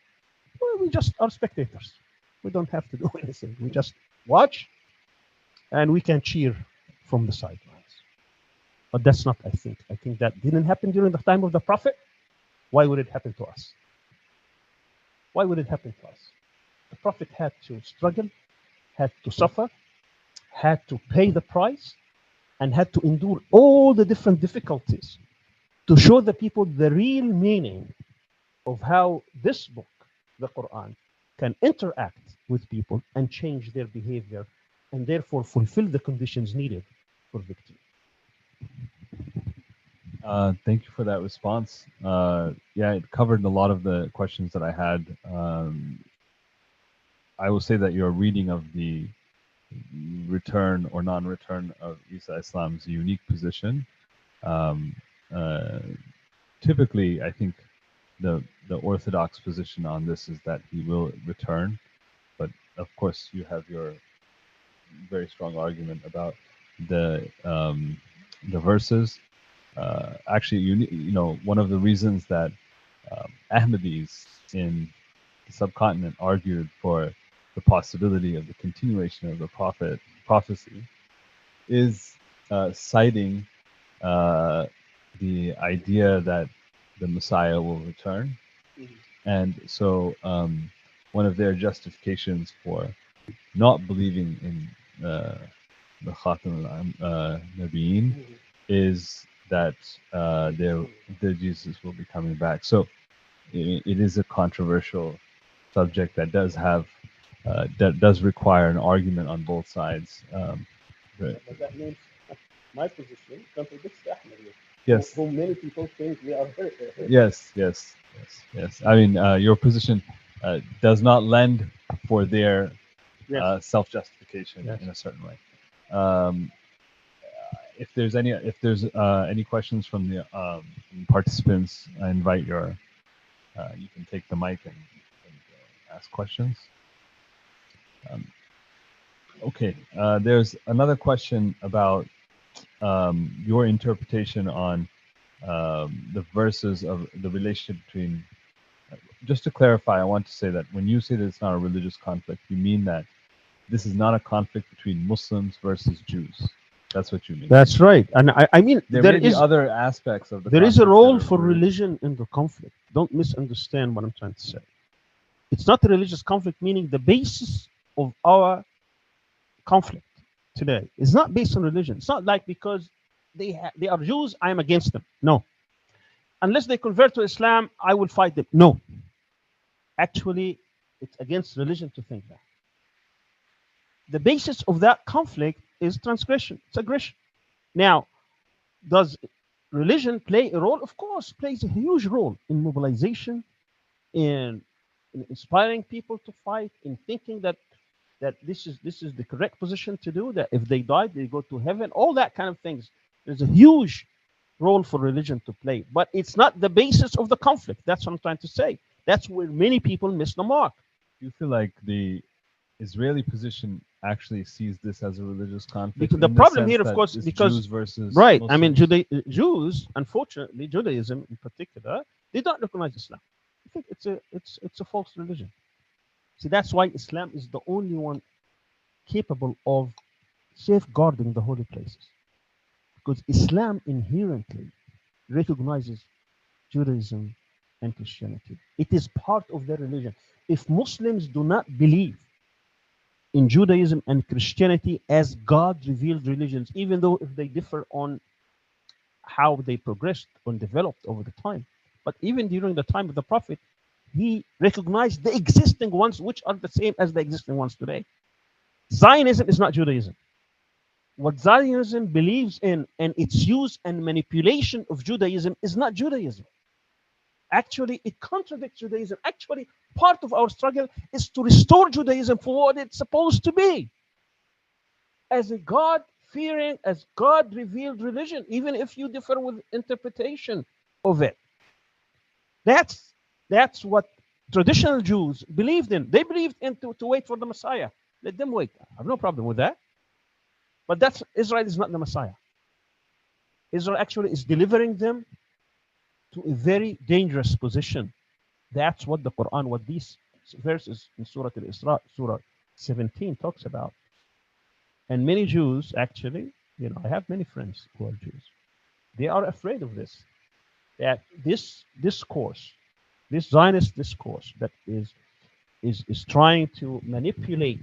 well, we just are spectators. We don't have to do anything. We just watch and we can cheer from the sidelines. But that's not, I think that didn't happen during the time of the prophet. Why would it happen to us? Why would it happen to us? The prophet had to struggle, had to suffer, had to pay the price, and had to endure all the different difficulties to show the people the real meaning of how this book, the Quran, can interact with people and change their behavior, and therefore fulfill the conditions needed for victory. Thank you for that response. Yeah, it covered a lot of the questions that I had. I will say that your reading of the return or non-return of Isa Islam's unique position. Typically, I think the orthodox position on this is that he will return, but of course you have your very strong argument about the verses. Actually, you know, one of the reasons that Ahmadis in the subcontinent argued for the possibility of the continuation of the prophecy is citing the idea that the Messiah will return. And so one of their justifications for not believing in the Khatam al-Nabiyyin is that their Jesus will be coming back. So it is a controversial subject that does have that does require an argument on both sides. But that means my position contradicts the Ahmadiyya. Yes. Whom many people think we are. Yes. I mean, your position does not lend for their self-justification in a certain way. If there's any questions from the participants, I invite you can take the mic and ask questions. Okay, there's another question about your interpretation on the verses of the relationship between. Just to clarify, I want to say that when you say that it's not a religious conflict, you mean that this is not a conflict between Muslims versus Jews. That's what you mean. That's right. And I mean, there is other aspects of the. There is a role for religion in the conflict. Don't misunderstand what I'm trying to say. It's not a religious conflict, meaning the basis of our conflict today is not based on religion. It's not like because they are Jews, I am against them. No. Unless they convert to Islam, I will fight them. No. Actually, it's against religion to think that. The basis of that conflict is transgression. It's aggression. Now, does religion play a role? Of course, it plays a huge role in mobilization, in inspiring people to fight, in thinking that that this is the correct position to do, that if they die, they go to heaven, all that kind of things. There's a huge role for religion to play, but it's not the basis of the conflict. That's what I'm trying to say. That's where many people miss the mark. Do you feel like the Israeli position actually sees this as a religious conflict? Because the problem here, of course, because Jews versus right, Muslims? I mean, Jews, unfortunately, Judaism in particular, they don't recognize Islam. I think it's a false religion. See, that's why Islam is the only one capable of safeguarding the holy places, because Islam inherently recognizes Judaism and Christianity. It is part of their religion. If Muslims do not believe in Judaism and Christianity as God-revealed religions, even though if they differ on how they progressed and developed over the time, but even during the time of the Prophet, he recognized the existing ones, which are the same as the existing ones today. Zionism is not Judaism. What Zionism believes in and its use and manipulation of Judaism is not Judaism. Actually, it contradicts Judaism. Actually, part of our struggle is to restore Judaism for what it's supposed to be, as a God-fearing, as God-revealed religion, even if you differ with interpretation of it. That's what traditional Jews believed in. They believed in to wait for the Messiah. Let them wait. I have no problem with that. But Israel is not the Messiah. Israel actually is delivering them to a very dangerous position. That's what the Quran, what these verses in Surah Al-Isra, Surah 17 talks about. And many Jews actually, I have many friends who are Jews. They are afraid of this, that this discourse, this Zionist discourse that is trying to manipulate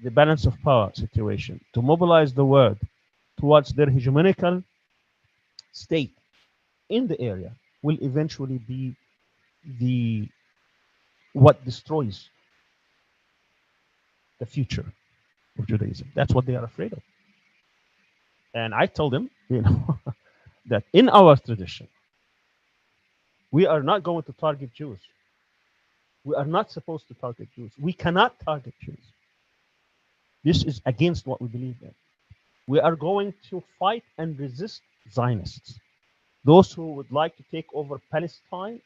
the balance of power situation, to mobilize the world towards their hegemonical state in the area, will eventually be what destroys the future of Judaism. That's what they are afraid of. And I told them, that in our tradition, we are not going to target Jews. We are not supposed to target Jews. We cannot target Jews. This is against what we believe in. We are going to fight and resist Zionists, those who would like to take over Palestine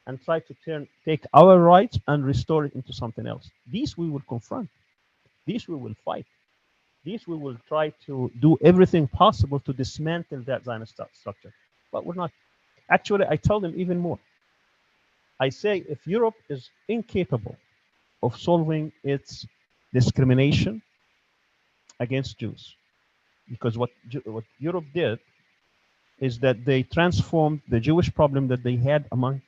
and try to take our rights and restore it into something else. These we will confront. These we will fight. These we will try to do everything possible to dismantle that Zionist structure. But we're not. Actually, I tell them even more. I say, if Europe is incapable of solving its discrimination against Jews, because what Europe did is that they transformed the Jewish problem that they had among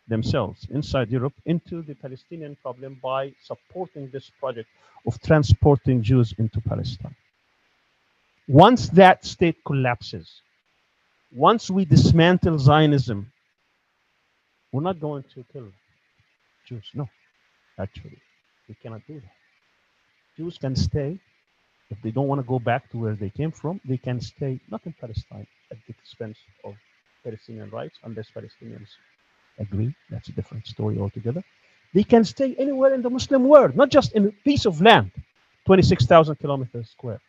themselves inside Europe into the Palestinian problem by supporting this project of transporting Jews into Palestine. Once that state collapses, once we dismantle Zionism, we're not going to kill Jews. No, actually, we cannot do that. Jews can stay. If they don't want to go back to where they came from, they can stay, not in Palestine, at the expense of Palestinian rights, unless Palestinians agree. That's a different story altogether. They can stay anywhere in the Muslim world, not just in a piece of land, 26,000 kilometers square.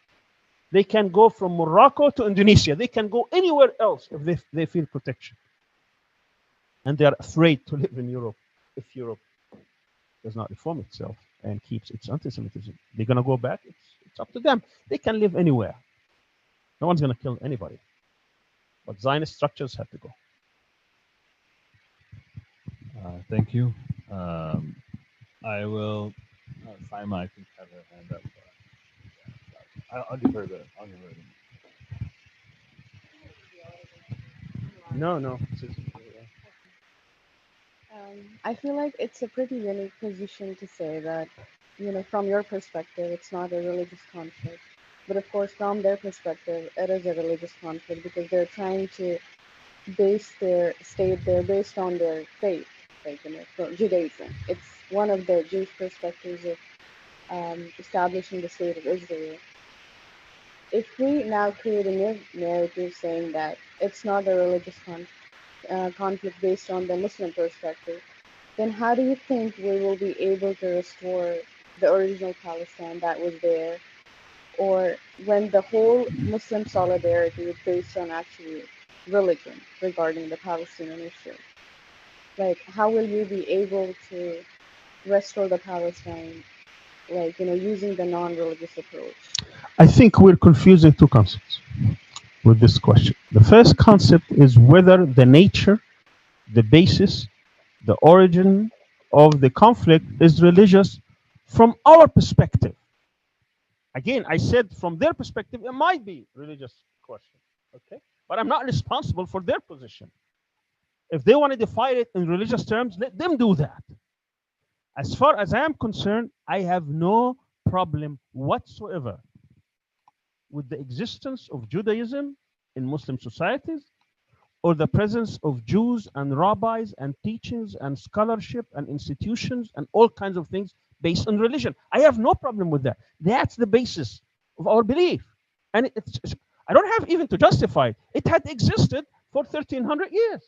They can go from Morocco to Indonesia. They can go anywhere else if they feel protection. And they are afraid to live in Europe if Europe does not reform itself and keeps its anti-Semitism. They're going to go back. It's up to them. They can live anywhere. No one's going to kill anybody. But Zionist structures have to go. Thank you. I will. Saima, I think, have her hand up. I'll give her the. No. I feel like it's a pretty unique position to say that, from your perspective, it's not a religious conflict. But of course, from their perspective, it is a religious conflict because they're trying to base their state there based on their faith, like, Judaism. It's one of the Jewish perspectives of establishing the state of Israel. If we now create a new narrative saying that it's not a religious conflict based on the Muslim perspective, then how do you think we will be able to restore the original Palestine that was there, or when the whole Muslim solidarity is based on actually religion regarding the Palestinian issue. Like, how will you be able to restore the Palestine, like, using the non-religious approach? I think we're confusing two concepts with this question. The first concept is whether the nature, the basis, the origin of the conflict is religious from our perspective. Again, I said from their perspective, it might be religious question, okay? But I'm not responsible for their position. If they want to define it in religious terms, let them do that. As far as I am concerned, I have no problem whatsoever with the existence of Judaism in Muslim societies, or the presence of Jews and rabbis and teachings and scholarship and institutions and all kinds of things based on religion. I have no problem with that. That's the basis of our belief. And I don't have even to justify it. It had existed for 1,300 years.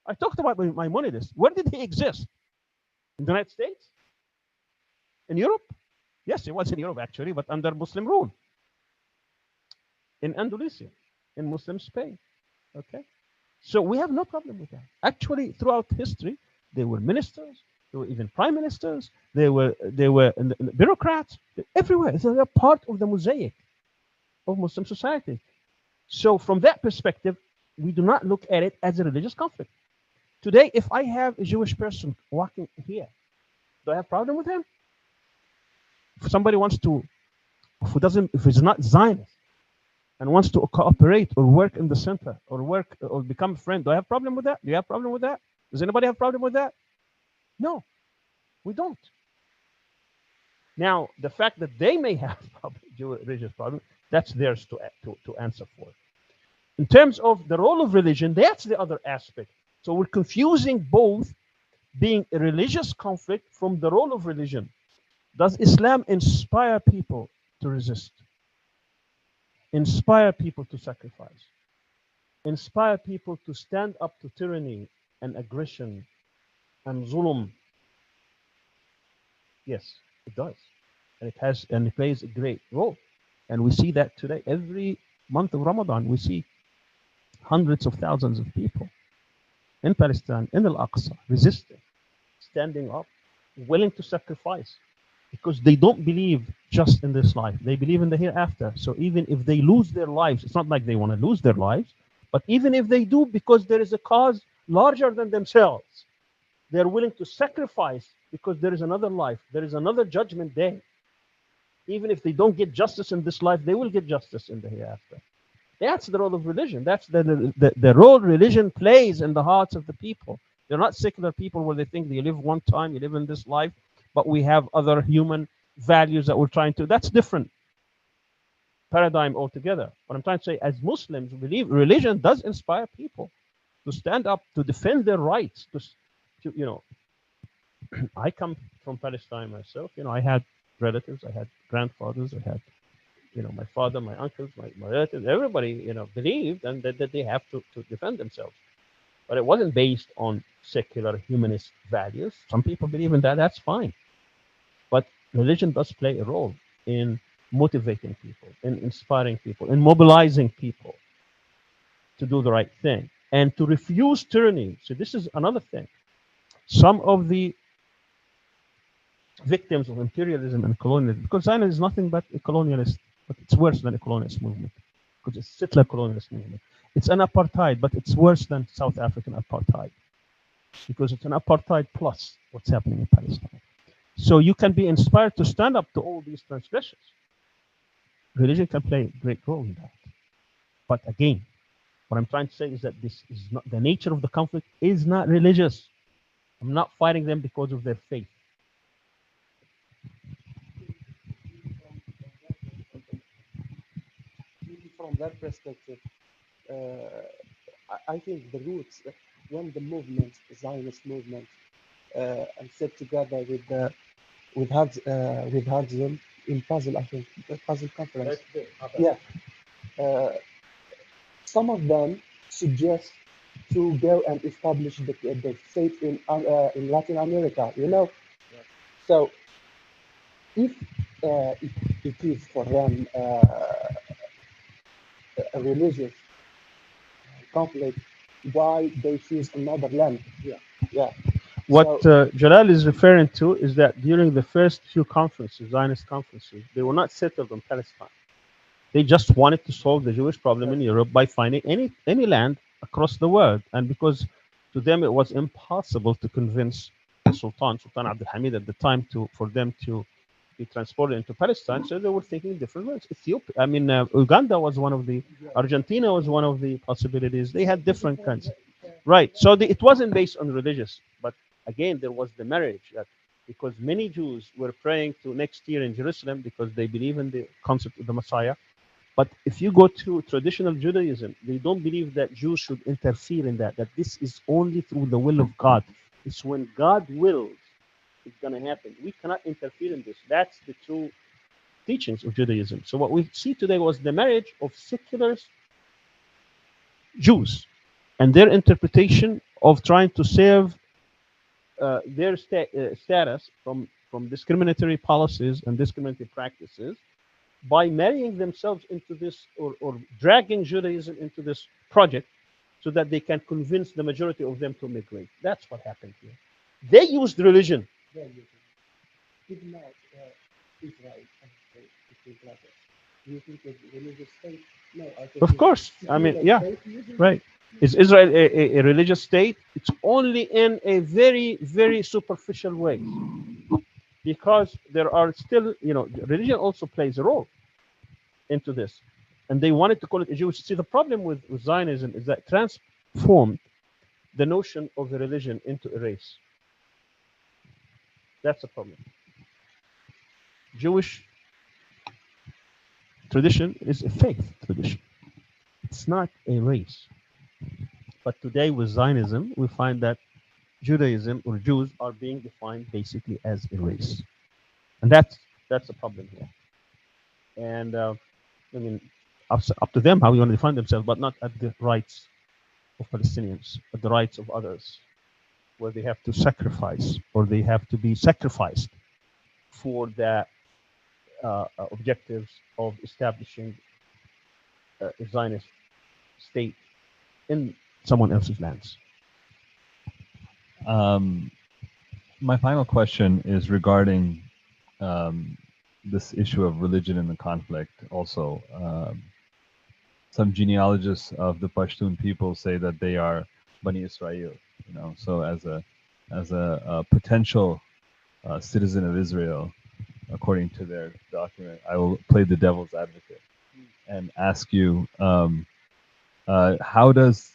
I talked about Maimonides. Where did he exist? In the United States? In Europe? Yes, it was in Europe actually, but under Muslim rule. In Andalusia, in Muslim Spain. Okay, so we have no problem with that. Actually, throughout history, there were ministers, there were even prime ministers, there were bureaucrats everywhere. So they're part of the mosaic of Muslim society. So from that perspective, we do not look at it as a religious conflict. Today, if I have a Jewish person walking here, do I have a problem with him? If somebody wants to, if he's not Zionist, and wants to cooperate or work in the center or work or become a friend, do I have a problem with that? Do you have a problem with that? Does anybody have a problem with that? No, we don't. Now, the fact that they may have religious problem, that's theirs to answer for. In terms of the role of religion, that's the other aspect. So we're confusing both being a religious conflict from the role of religion. Does Islam inspire people to resist? Inspire people to sacrifice, inspire people to stand up to tyranny and aggression and zulm? Yes, it does. And it plays a great role. And we see that today. Every month of Ramadan, we see hundreds of thousands of people in Palestine, in Al-Aqsa, resisting, standing up, willing to sacrifice, because they don't believe just in this life. They believe in the hereafter. So even if they lose their lives, it's not like they want to lose their lives, but even if they do, because there is a cause larger than themselves, they're willing to sacrifice because there is another life. There is another judgment day. Even if they don't get justice in this life, they will get justice in the hereafter. That's the role of religion. That's the role religion plays in the hearts of the people. They're not secular people where they think they live one time, you live in this life, but we have other human values that we're trying to. That's different paradigm altogether. What I'm trying to say, as Muslims, we believe religion does inspire people to stand up, to defend their rights. I come from Palestine myself. I had relatives, I had grandfathers, I had, my father, my uncles, my relatives, everybody, believed and that they have to defend themselves. But it wasn't based on secular humanist values. Some people believe in that, that's fine. But religion does play a role in motivating people, in inspiring people, in mobilizing people to do the right thing and to refuse tyranny. So this is another thing. Some of the victims of imperialism and colonialism, because Zionism is nothing but a colonialist, but it's worse than a colonialist movement, because it's a settler colonialist movement. It's an apartheid, but it's worse than South African apartheid, because it's an apartheid plus what's happening in Palestine. So you can be inspired to stand up to all these transgressions. Religion can play a great role in that. But again, what I'm trying to say is that this is not, the nature of the conflict is not religious. I'm not fighting them because of their faith. From that perspective, I think the roots, when the movement, the Zionist movement, and set together with Herzl in Basel, I think, the Basel conference. Yeah, some of them suggest to go and establish the state in Latin America. So if it is for them a religious conflict, why they choose another land? Yeah, yeah. What So Jalal is referring to is that during the first few conferences, Zionist conferences, they were not settled on Palestine. They just wanted to solve the Jewish problem in Europe by finding any land across the world. And because to them it was impossible to convince the Sultan Abdul Hamid at the time, for them to be transported into Palestine, so they were thinking different ways. Ethiopia, I mean, Uganda was one of the, Argentina was one of the possibilities. They had different kinds. Right. So it wasn't based on religious, but again, there was the marriage that because many Jews were praying to next year in Jerusalem because they believe in the concept of the Messiah. But if you go to traditional Judaism, they don't believe that Jews should interfere in that this is only through the will of God. It's when God wills, it's going to happen. We cannot interfere in this. That's the true teachings of Judaism. So what we see today was the marriage of secular Jews and their interpretation of trying to save their status from discriminatory policies and discriminatory practices by marrying themselves into this or dragging Judaism into this project so that they can convince the majority of them to migrate. That's what happened here. They used religion. did not Israel and between brothers. Do you think it's religious state? No, I think Of course. I mean, yeah, right. Is Israel a religious state? It's only in a very, very superficial way because there are still, religion also plays a role into this. And they wanted to call it a Jewish. See, the problem with Zionism is that transformed the notion of the religion into a race. That's a problem. Jewish tradition is a faith tradition. It's not a race. But today with Zionism, we find that Judaism or Jews are being defined basically as a race. And that's a problem here. And I mean, up to them how you want to define themselves, but not at the rights of Palestinians, at the rights of others, where they have to sacrifice or they have to be sacrificed for the objectives of establishing a Zionist state in someone else's lands. My final question is regarding this issue of religion in the conflict. Also, some genealogists of the Pashtun people say that they are Bani Israel. So as a potential citizen of Israel, according to their document, I will play the devil's advocate and ask you, how does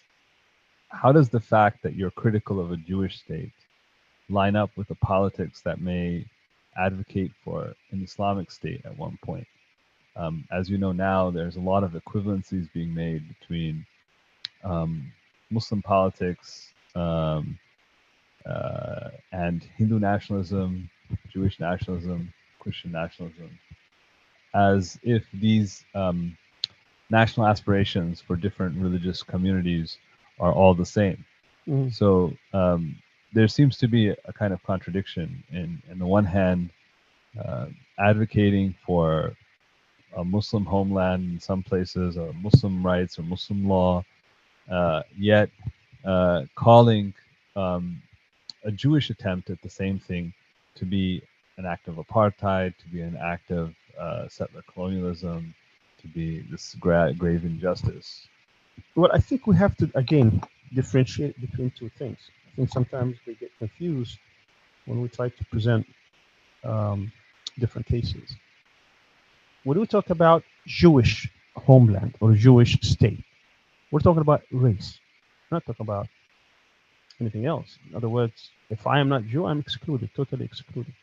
the fact that you're critical of a Jewish state line up with the politics that may advocate for an Islamic state at one point? As you know now, there's a lot of equivalencies being made between Muslim politics and Hindu nationalism, Jewish nationalism, Christian nationalism, as if these national aspirations for different religious communities are all the same. Mm. So there seems to be a kind of contradiction in the one hand, advocating for a Muslim homeland in some places, or Muslim rights or Muslim law, yet calling a Jewish attempt at the same thing to be an act of apartheid, to be an act of settler colonialism, to be this grave injustice. Well, I think we have to, again, differentiate between two things. I think sometimes they get confused when we try to present different cases. When we talk about Jewish homeland or Jewish state, we're talking about race. We're not talking about anything else. In other words, if I am not Jew, I'm excluded, totally excluded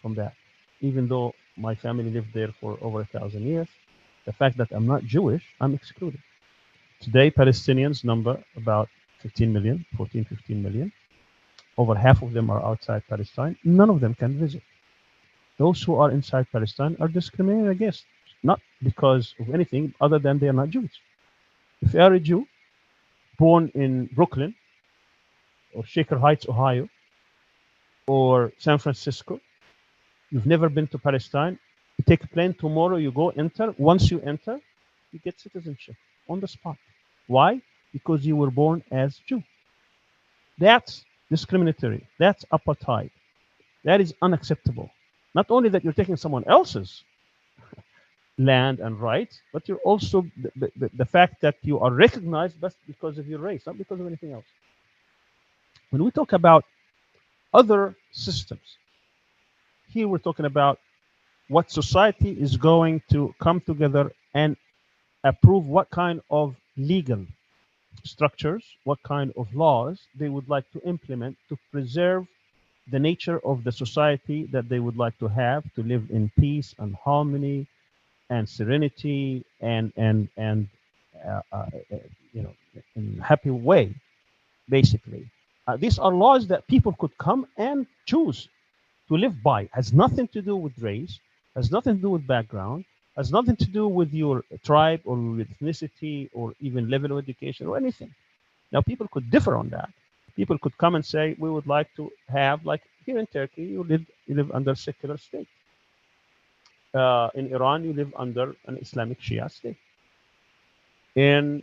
from that. Even though my family lived there for over 1,000 years, the fact that I'm not Jewish, I'm excluded. Today, Palestinians number about 15 million, 14, 15 million. Over half of them are outside Palestine. None of them can visit. Those who are inside Palestine are discriminated against, not because of anything other than they are not Jews. If you are a Jew born in Brooklyn or Shaker Heights, Ohio, or San Francisco, You've never been to Palestine. You take a plane tomorrow, you go enter. Once you enter, you get citizenship on the spot. Why? Because you were born as Jew. That's discriminatory. That's apartheid. That is unacceptable. Not only that you're taking someone else's land and rights, but you're also the fact that you are recognized just because of your race, not because of anything else. When we talk about other systems, here we're talking about what society is going to come together and approve what kind of legal structures, what kind of laws they would like to implement to preserve the nature of the society that they would like to have, to live in peace and harmony and serenity and you know, in a happy way, basically. These are laws that people could come and choose to live by. Has nothing to do with race, has nothing to do with background, has nothing to do with your tribe or with ethnicity or even level of education or anything. Now, people could differ on that. People could come and say, we would like to have, like here in Turkey, you live under a secular state. In Iran, you live under an Islamic Shia state. In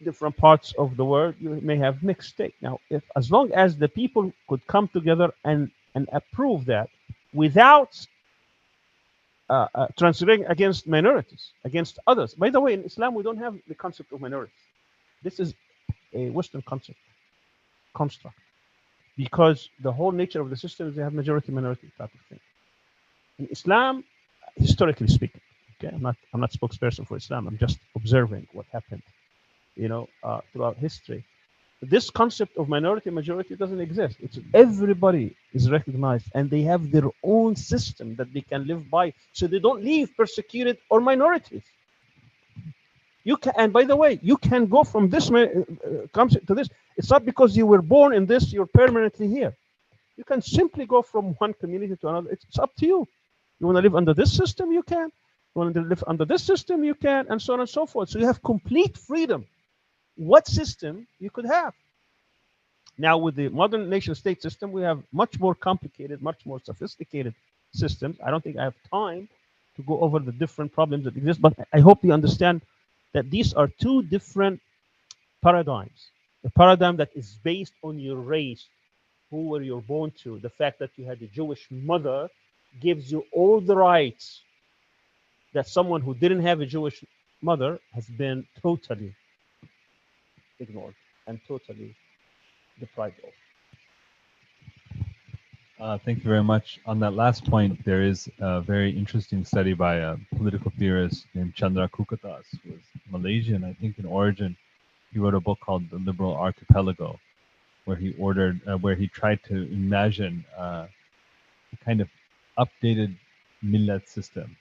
different parts of the world, you may have mixed state. Now, as long as the people could come together and approve that without transferring against minorities, against others. By the way, in Islam, we don't have the concept of minorities. This is a Western construct, because the whole nature of the system is they have majority-minority type of thing. In Islam, historically speaking, okay, I'm not spokesperson for Islam. I'm just observing what happened, you know, throughout history. This concept of minority-majority doesn't exist. It's everybody is recognized, and they have their own system that they can live by, so they don't leave persecuted or minorities. You can, and by the way, you can go from this concept to this. It's not because you were born in this, you're permanently here. You can simply go from one community to another. It's up to you. You want to live under this system, you can. You want to live under this system, you can, and so on and so forth. So you have complete freedom. What system you could have. Now, with the modern nation-state system, we have much more complicated, much more sophisticated systems. I don't think I have time to go over the different problems that exist, but I hope you understand that these are two different paradigms. A paradigm that is based on your race, who were you born to, the fact that you had a Jewish mother gives you all the rights that someone who didn't have a Jewish mother has been totally ignored and totally deprived of. Thank you very much. On that last point, there is a very interesting study by a political theorist named Chandra Kukatas, who was Malaysian, I think, in origin. He wrote a book called The Liberal Archipelago, where he tried to imagine a kind of updated millet system,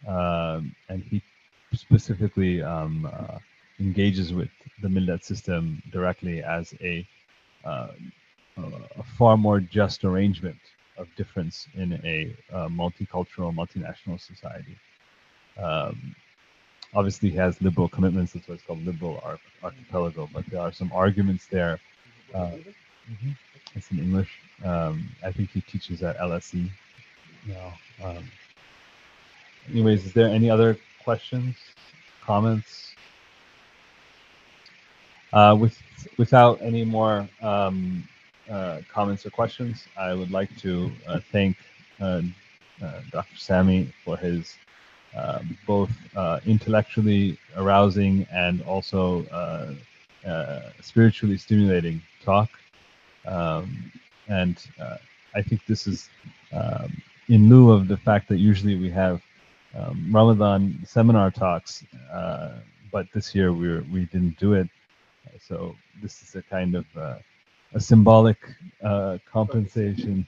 and he specifically engages with the millet system directly as a far more just arrangement of difference in a multicultural, multinational society. Obviously, he has liberal commitments. That's why it's called Liberal Archipelago. But there are some arguments there. It's in English. I think he teaches at LSE now. Anyways, is there any other questions, comments? Without any more comments or questions, I would like to thank Dr. Sami for his both intellectually arousing and also spiritually stimulating talk. And I think this is in lieu of the fact that usually we have Ramadan seminar talks, but this year we didn't do it. So this is a kind of a symbolic compensation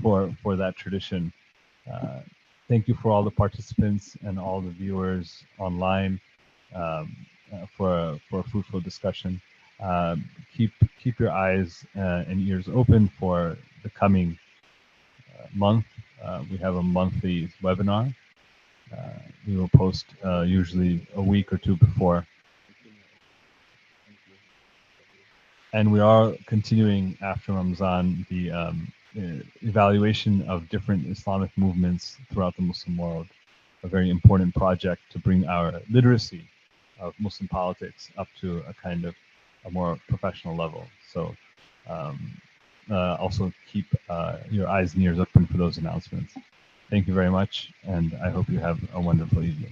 for that tradition. Thank you for all the participants and all the viewers online for a fruitful discussion. Keep your eyes and ears open for the coming month. We have a monthly webinar. We will post usually a week or two before. And we are continuing after Ramzan the evaluation of different Islamic movements throughout the Muslim world, a very important project to bring our literacy of Muslim politics up to a kind of a more professional level. So also keep your eyes and ears open for those announcements. Thank you very much, and I hope you have a wonderful evening.